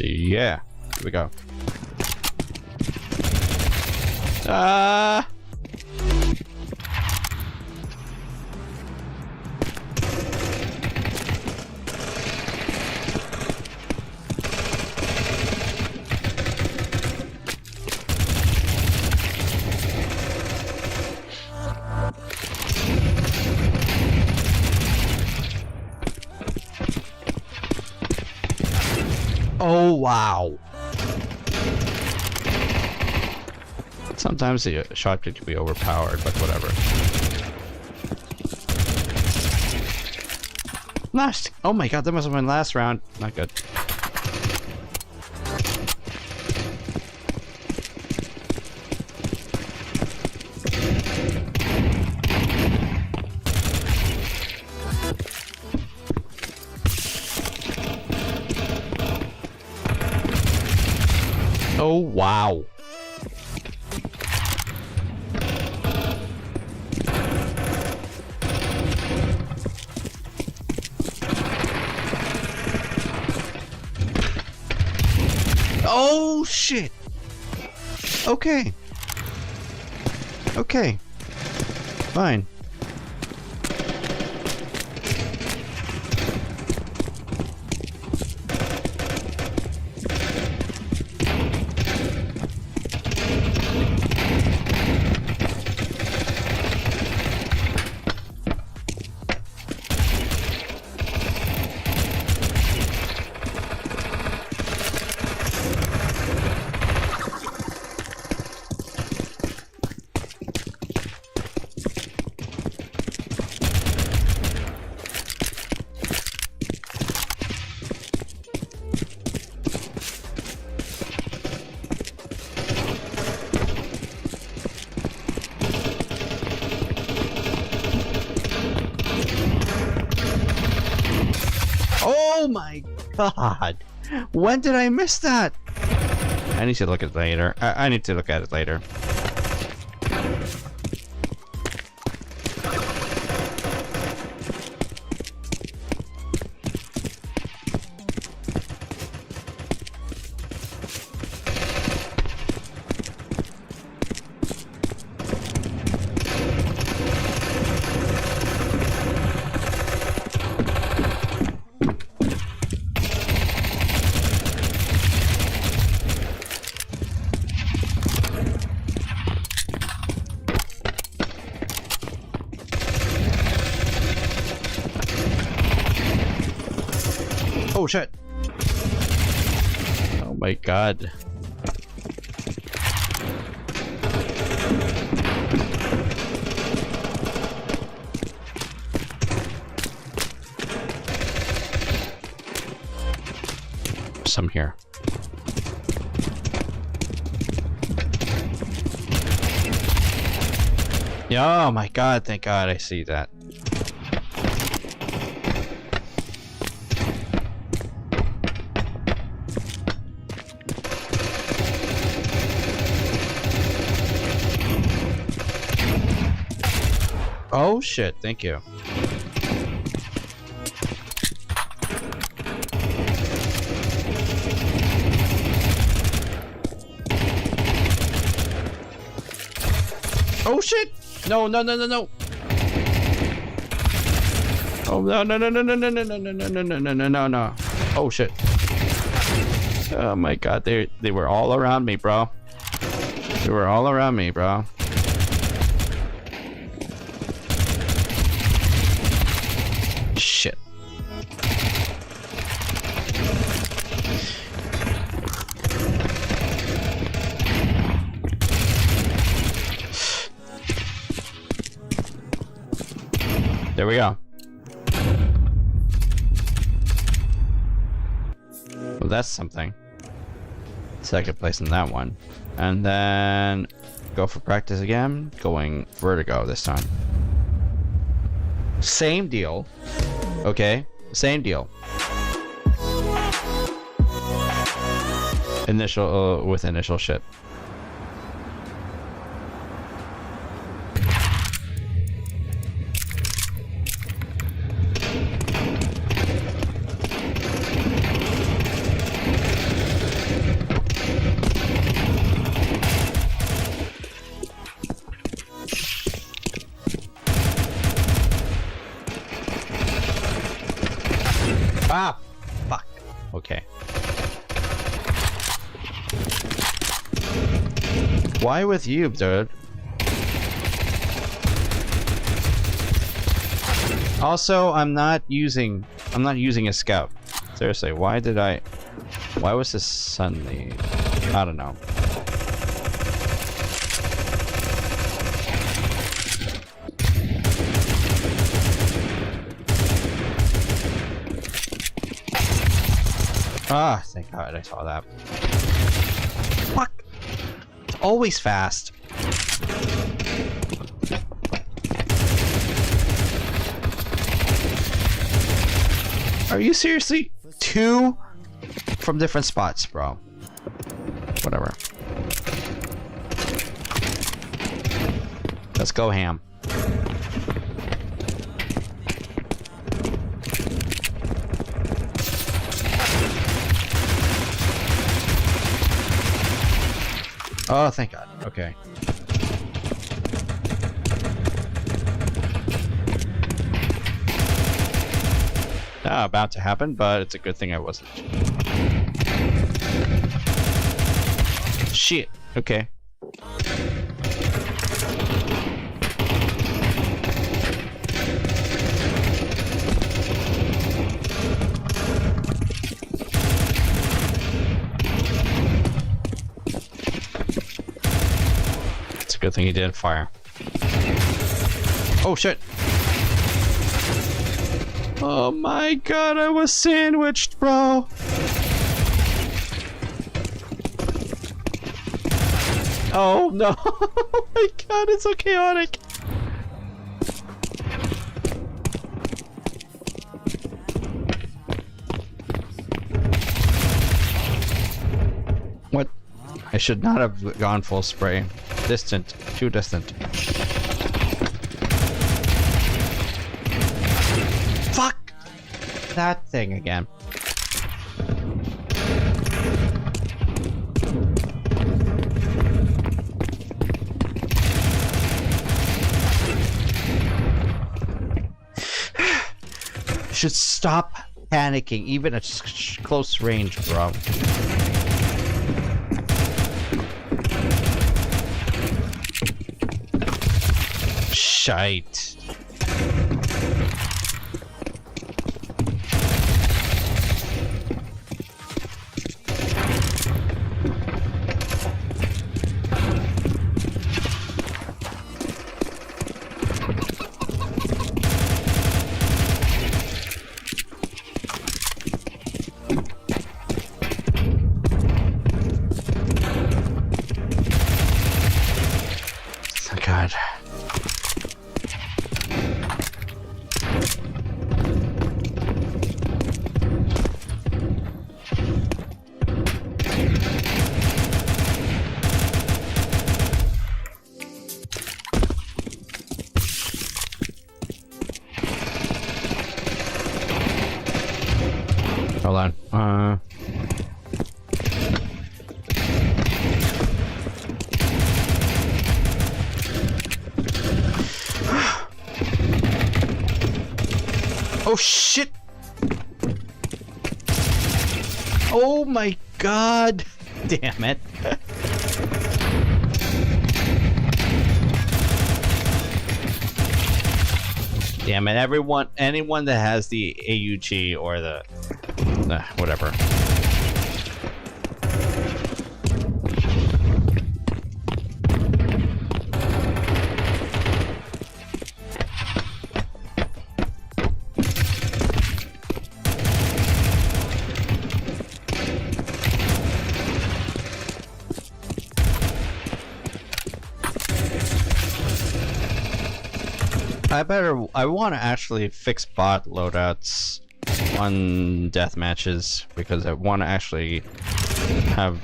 [SPEAKER 1] Yeah, here we go. Oh wow. Sometimes the shotgun can be overpowered, but whatever. Last. Oh my god, that must have been last round. Not good. Oh wow. Oh shit. Okay. Okay. Fine. my god! When did I miss that? I need to look at it later. I need to look at it later. Oh shit! Oh my god. Some here. Yeah, oh my god, thank god I see that. Oh shit, thank you. Oh shit! No, no, no, no, no! Oh no, no, no, no, no, no, no, no, no, no, no, no, no, no, no, no. Oh shit. Oh my god, they were all around me, bro. They were all around me, bro. Shit. There we go. Well, that's something. Second place in that one. And then go for practice again. Going vertigo this time. Same deal. Okay, same deal. Initial with initial shit. Ah, fuck. Okay. Why with you, dude? Also, I'm not using a scout. Seriously, why was this suddenly? I don't know. Ah, thank God I saw that. Fuck! It's always fast. Are you seriously? Two from different spots, bro. Whatever. Let's go ham. Oh, thank God. Okay. About to happen, but it's a good thing I wasn't. Shit. Okay. It's a good thing he didn't fire. Oh shit. Oh my God, I was sandwiched, bro. Oh no. Oh my God, it's so chaotic. should not have gone full spray. Distant. Too distant. Fuck! That thing again. Should stop panicking, even at close range, bro. Shite. God. Hold on. Oh shit! Oh my god! Damn it. Damn it, anyone that has the AUG or the whatever. I want to actually fix bot loadouts on death matches because I want to actually have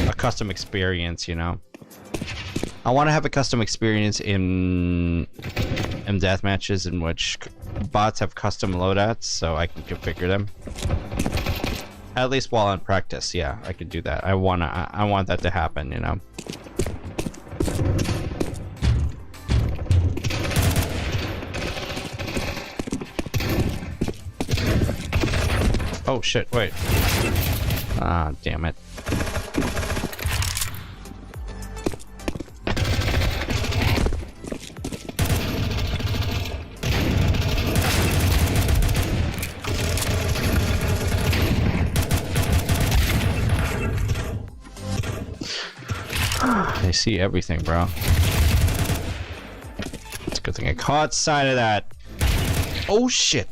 [SPEAKER 1] a custom experience, you know. I want to have a custom experience in death matches in which bots have custom loadouts so I can configure them. At least while in practice, yeah, I could do that. I want that to happen, you know. Oh shit, wait. Ah, damn it. I see everything, bro. It's a good thing I caught sight of that. Oh shit.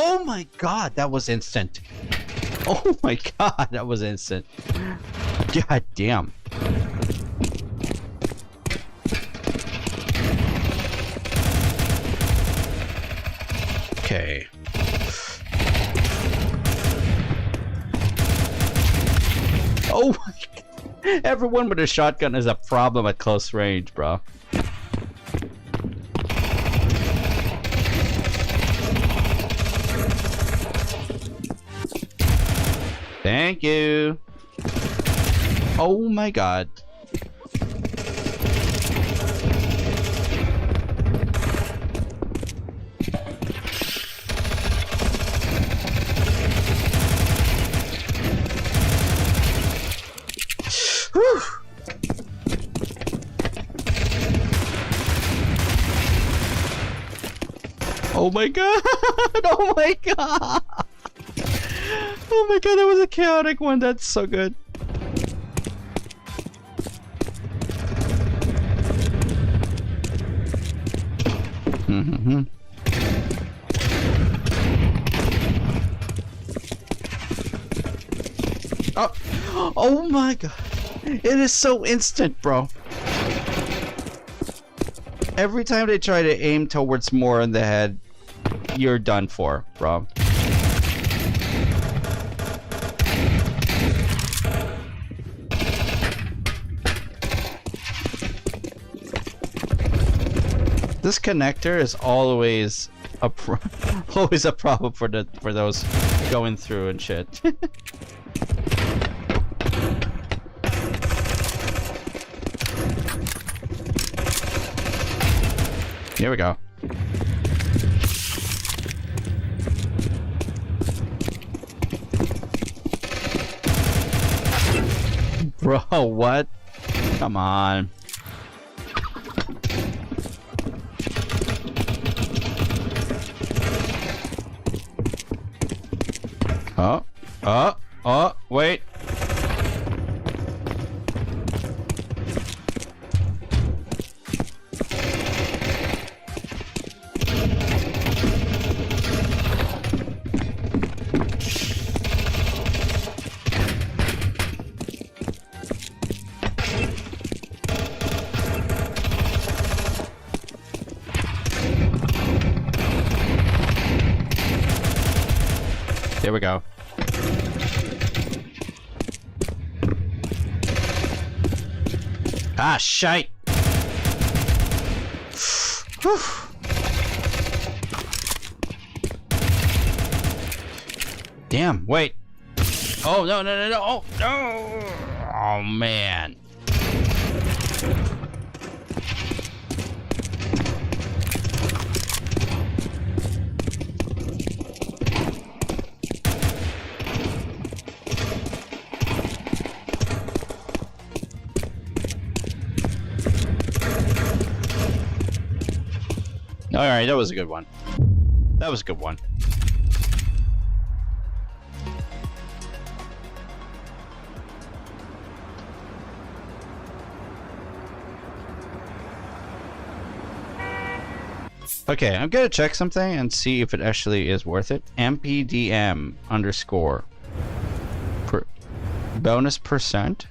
[SPEAKER 1] Oh my god, that was instant. Oh my god, that was instant. God damn. Okay. Oh my god. Everyone with a shotgun is a problem at close range, bro. Thank you. Oh my god. Whew. Oh my god! Oh my god! Oh my god, that was a chaotic one. That's so good. Mm-hmm. Oh, oh my god. It is so instant, bro. Every time they try to aim towards more in the head, you're done for, bro. This connector is always a always a problem for those going through and shit. Here we go. Bro, what? Come on. Oh, wait. There we go. Ah, shite. Damn, wait. Oh, no. Oh, no. Oh, man. Alright, that was a good one. That was a good one. Okay, I'm gonna check something and see if it actually is worth it. MPDM underscore bonus percent.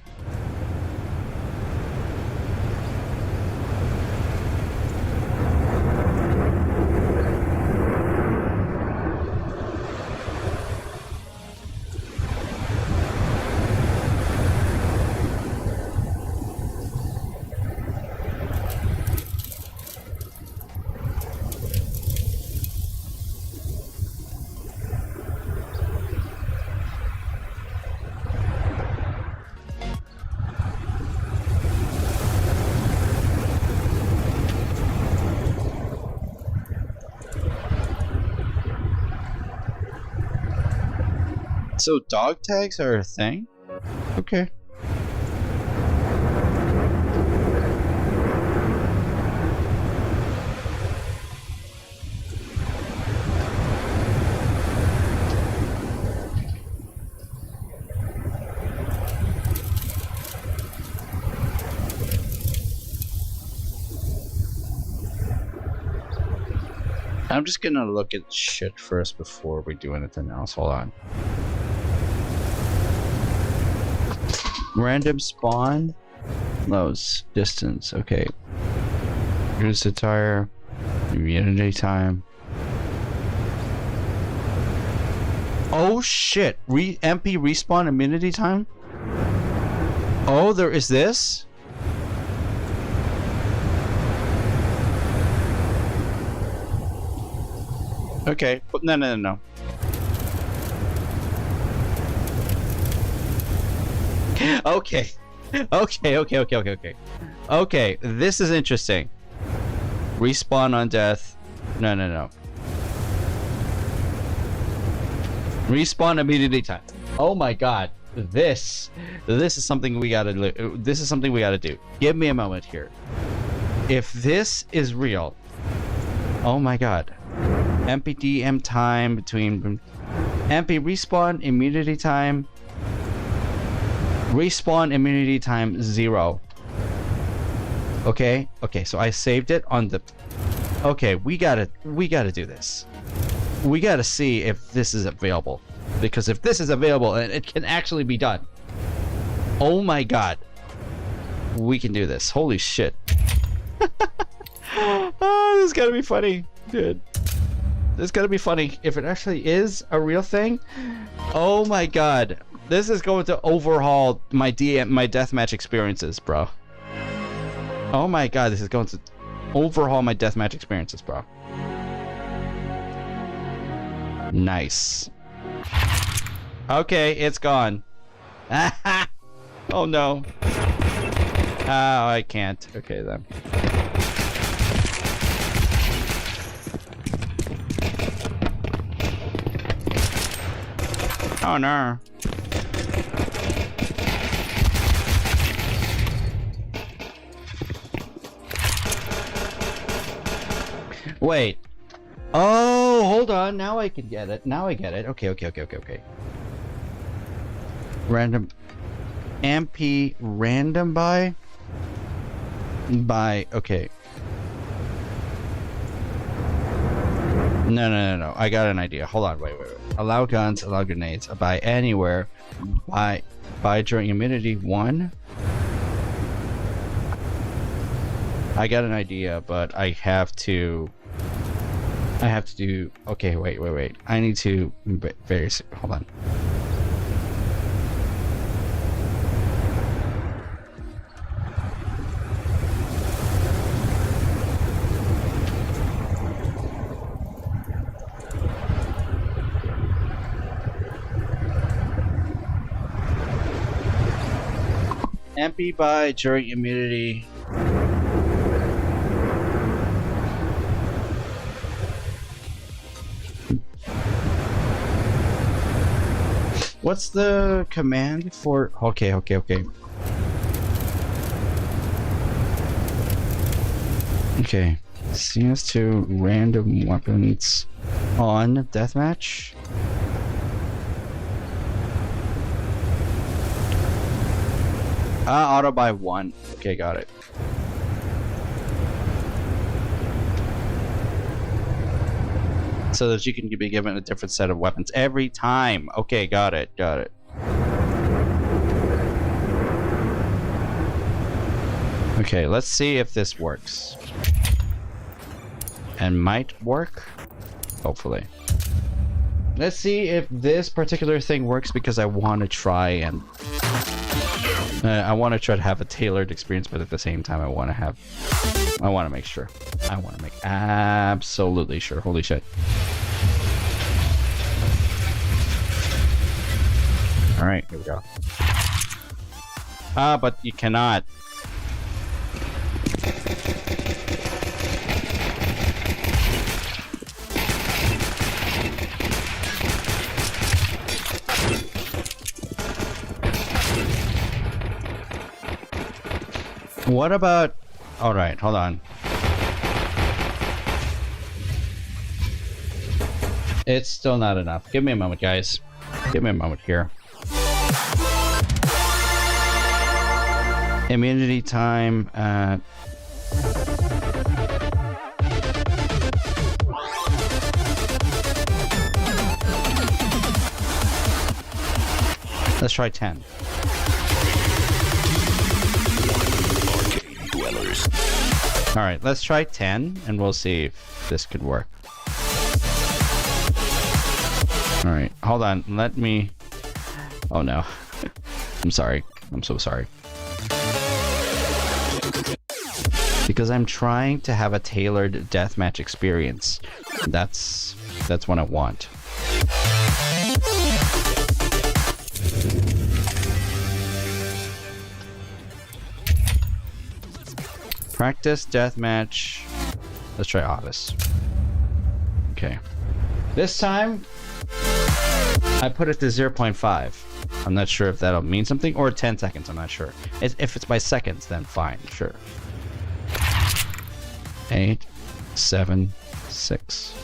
[SPEAKER 1] So dog tags are a thing? Okay. I'm just gonna look at shit first before we do anything else. Hold on. Random spawn. Lows. Distance. Okay. Here's the tire. Immunity time. Oh shit. MP respawn immunity time? Oh, there is this? Okay, but no. Okay. Okay, this is interesting. Respawn on death. No. Respawn immunity time. Oh my god. This is something we gotta do. Give me a moment here. If this is real, oh my god. MPDM time between MP respawn immunity time. Respawn immunity time 0. Okay, so I saved it on the. Okay, we gotta do this. We gotta see if this is available, because if this is available and it can actually be done, oh my god, we can do this. Holy shit. Oh, this is gonna be funny, dude. This is gonna be funny if it actually is a real thing. Oh my god, this is going to overhaul my deathmatch experiences, bro. Oh my god, this is going to overhaul my deathmatch experiences, bro. Nice. Okay, it's gone. Oh no. Oh, I can't. Okay then. Oh no. Wait. Oh, hold on. Now I can get it. Now I get it. Okay. Random. MP random by. Okay. No. I got an idea. Hold on. Wait. Allow guns, allow grenades. Buy anywhere. Buy during immunity 1. I got an idea, but I have to do. Okay, wait. I need to. Hold on. MP buy during immunity. What's the command for? Okay. Okay. CS2 random weapons on deathmatch. Auto buy 1. Okay, got it. So that you can be given a different set of weapons every time. Okay, got it. Okay, let's see if this works. And might work. Hopefully. Let's see if this particular thing works, because I want to try and... I want to try to have a tailored experience, but at the same time I want to make sure. I want to make absolutely sure. Holy shit. Alright, here we go. But you cannot. What about... Alright, hold on. It's still not enough. Give me a moment, guys. Give me a moment here. Immunity time at... Let's try 10. Alright, let's try 10 and we'll see if this could work. Alright, hold on. Let me... Oh no. I'm sorry. I'm so sorry. Because I'm trying to have a tailored deathmatch experience. That's what I want. Practice deathmatch. Let's try Office. Okay. This time, I put it to 0.5. I'm not sure if that'll mean something, or 10 seconds. I'm not sure. If it's by seconds, then fine. Sure. 8, 7, 6.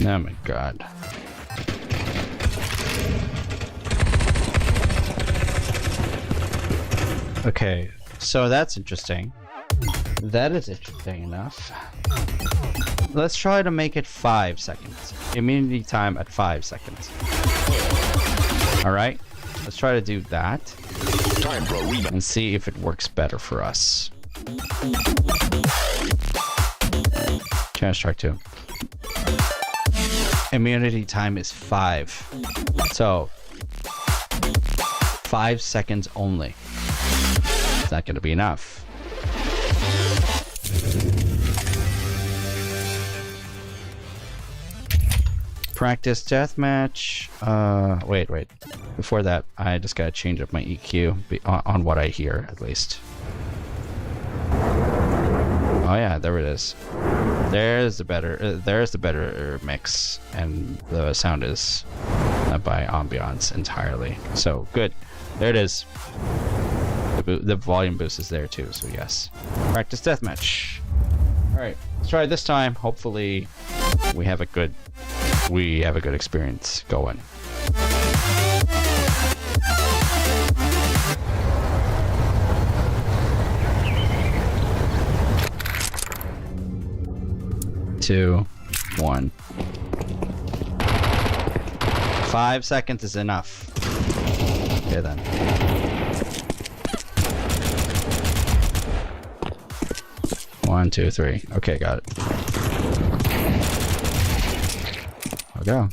[SPEAKER 1] Oh my god. Okay, so that's interesting. That is interesting enough. Let's try to make it 5 seconds. Immunity time at 5 seconds. Alright, let's try to do that.
[SPEAKER 4] Time for a rebound.
[SPEAKER 1] And see if it works better for us. Counter-Strike 2. Immunity time is 5. So, 5 seconds only. It's not gonna be enough. Practice deathmatch. Wait. Before that, I just gotta change up my EQ on what I hear, at least. Oh yeah, there it is. There's the better mix, and the sound is by ambiance entirely. So good. There it is. The volume boost is there too. So yes. Practice deathmatch. All right, let's try it this time. Hopefully, we have a good experience going. Two, 1. 5 seconds is enough. Okay then. One, 2, 3. Okay, got it. I'll go.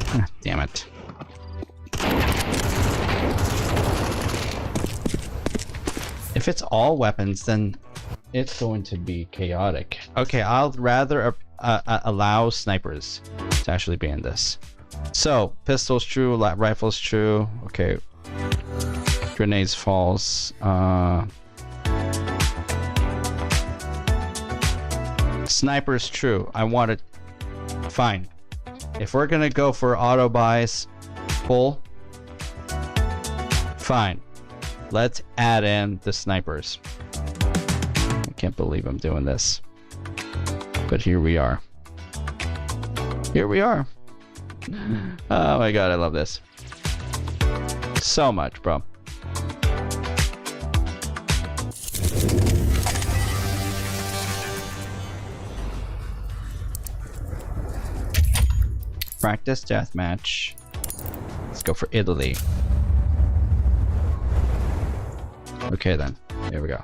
[SPEAKER 1] Ah, damn it. If it's all weapons, then it's going to be chaotic. Okay, I'll rather allow snipers to actually be in this. So, pistols true, rifles true. Okay. Grenades false. Snipers true. I want it. Fine. If we're gonna go for auto buys full, fine. Let's add in the snipers. I can't believe I'm doing this. But here we are. Here we are. Oh my god, I love this. So much, bro. Practice deathmatch. Let's go for Italy. Okay then, here we go.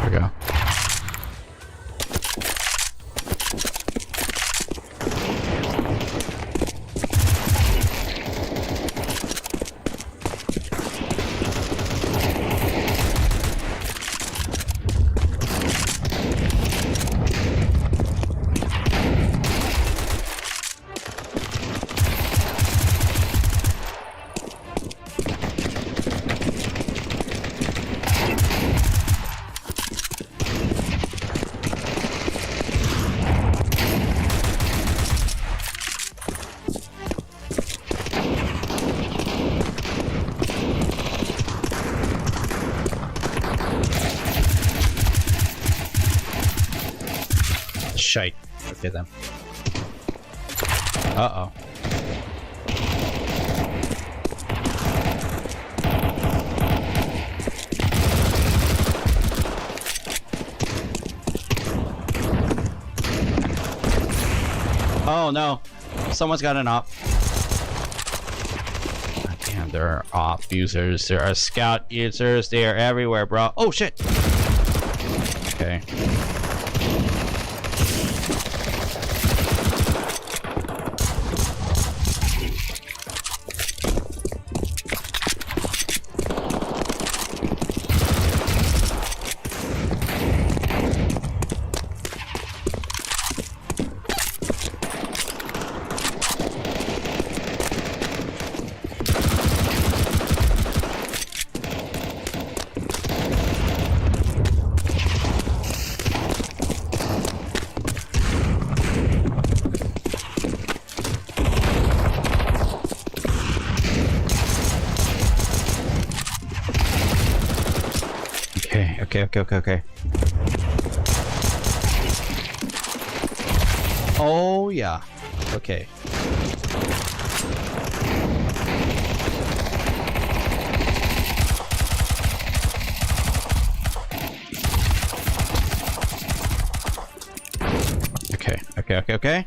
[SPEAKER 1] Here we go. Shite. Okay then. Uh-oh. Oh no. Someone's got an op. God damn, there are op users. There are scout users. They are everywhere, bro. Oh shit. Okay. Okay. Oh, yeah. Okay. Okay.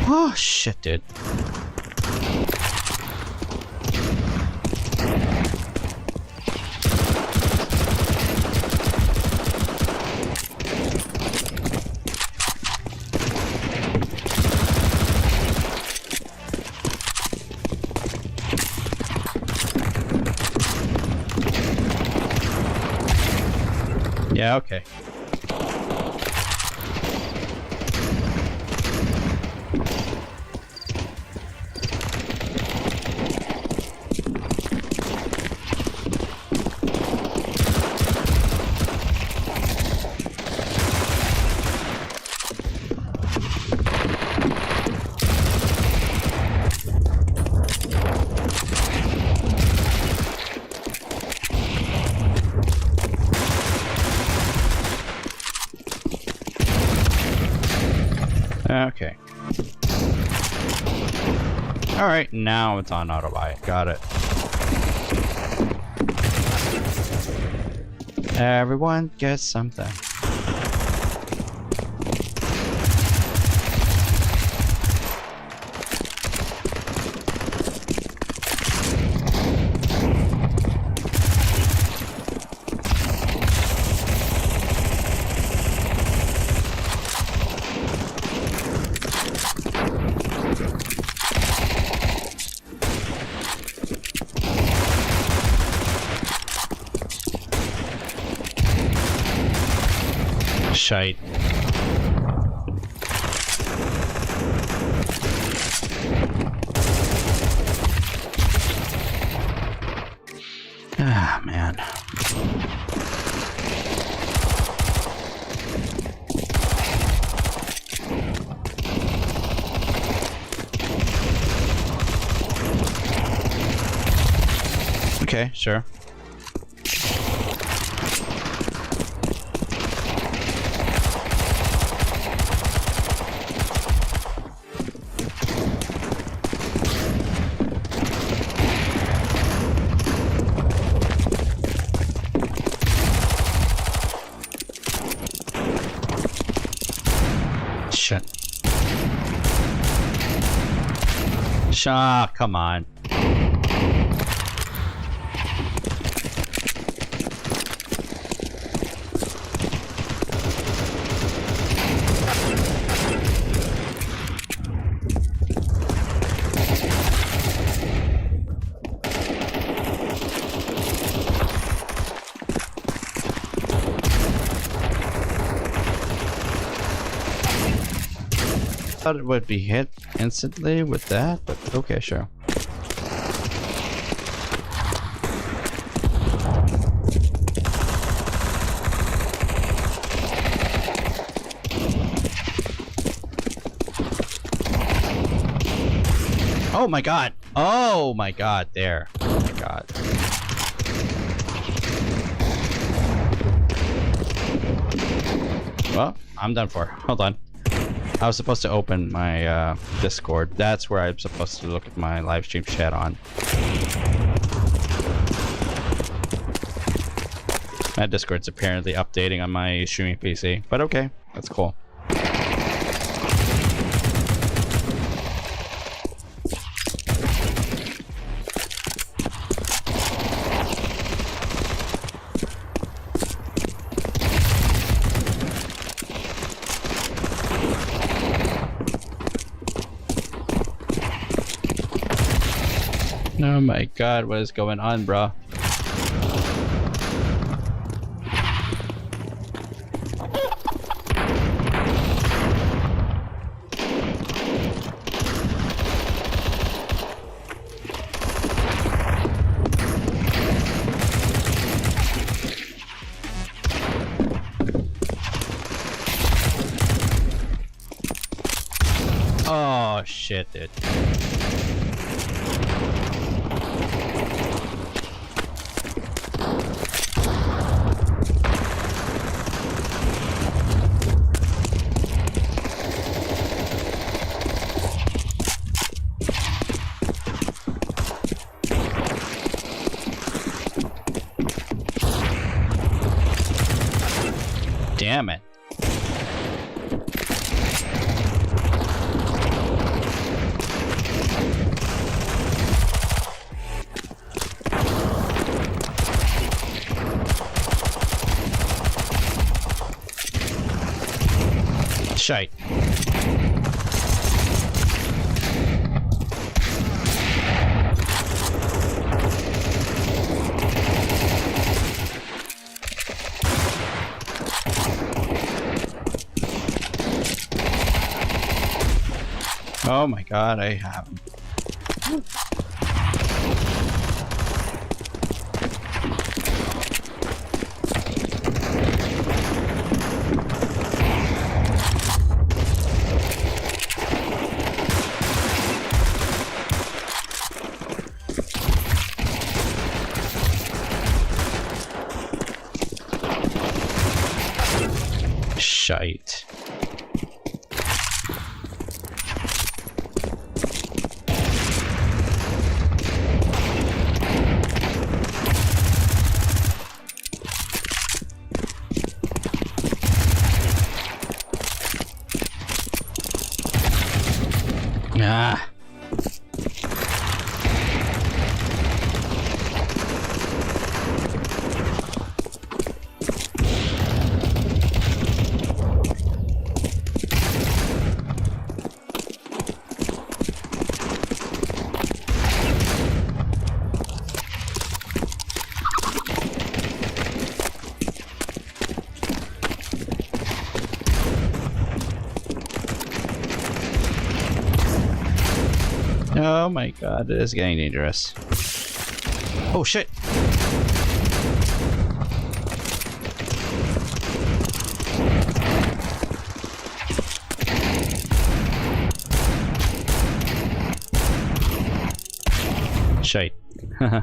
[SPEAKER 1] Oh, shit, dude. Yeah, okay. Okay. Alright, now it's on autobuy. Got it. Everyone gets something. Shite. Ah, man. Okay, sure. Shit. Shaw, come on. Thought it would be hit instantly with that, but okay, sure. Oh my god! Oh my god, there. Oh my god. Well, I'm done for. Hold on. I was supposed to open my Discord. That's where I'm supposed to look at my live stream chat on. My Discord's apparently updating on my streaming PC, but okay, that's cool. Oh my god, what is going on, bro? Oh shit, dude. Damn it. Shite. Oh my god, I have him. Shite. Ah. Oh my god, it is getting dangerous. Oh shit! Shite. Haha.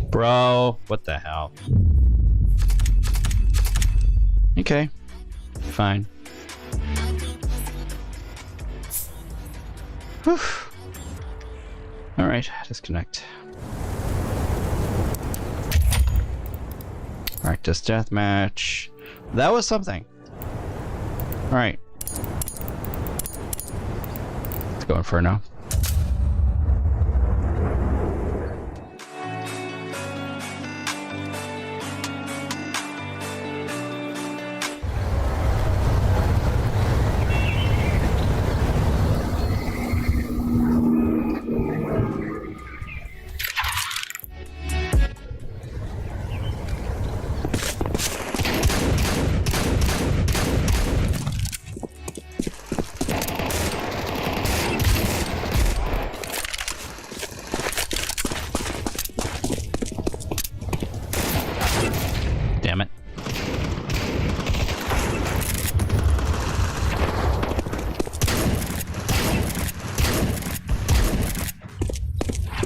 [SPEAKER 1] Bro, what the hell? Okay, fine. Whew. Alright, disconnect. Practice deathmatch. That was something. Alright. Let's go Inferno. Damn it.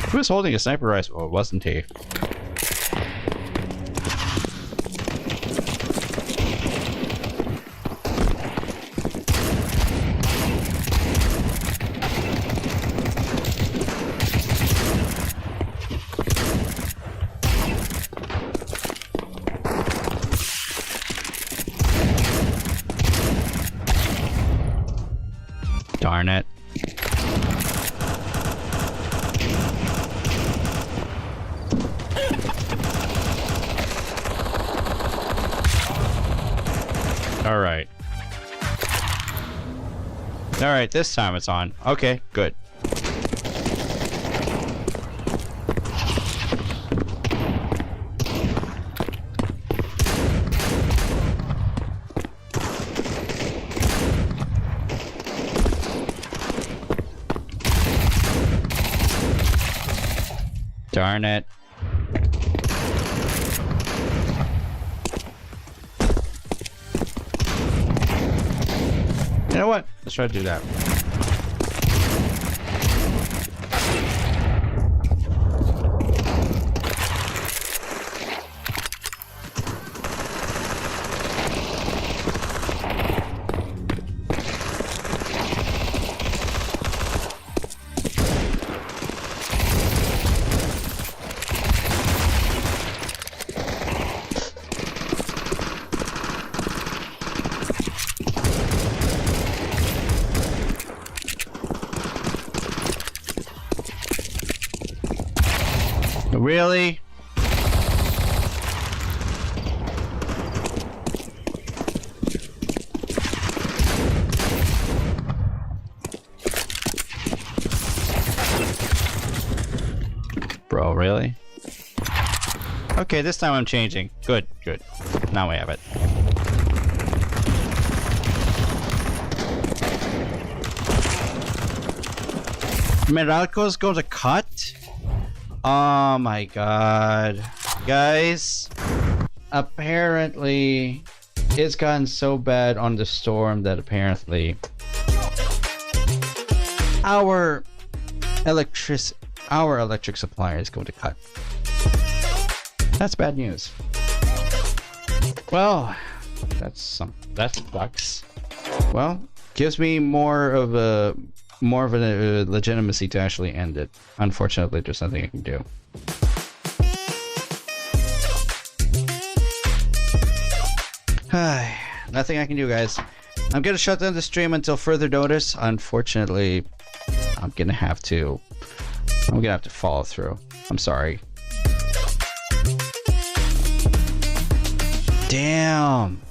[SPEAKER 1] Who was holding a sniper rifle? Oh, it wasn't he. Darn it. Alright. Alright, this time it's on. Okay, good. Darn it. You know what? Let's try to do that. Really? Bro, really? Okay, this time I'm changing. Good, good. Now we have it. Meralco's going to cut? Oh my god. Guys, apparently it's gotten so bad on the storm that apparently our electric supplier is going to cut. That's bad news. Well, that sucks. Well, gives me more of a legitimacy to actually end it. Unfortunately, there's nothing I can do. Nothing I can do, guys. I'm gonna shut down the stream until further notice. Unfortunately, I'm gonna have to follow through. I'm sorry. Damn,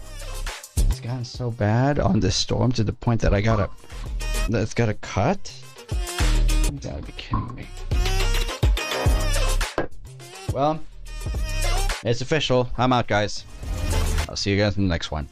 [SPEAKER 1] it's gotten so bad on this storm to the point that it's got a cut? You gotta be kidding me. Well, it's official. I'm out, guys. I'll see you guys in the next one.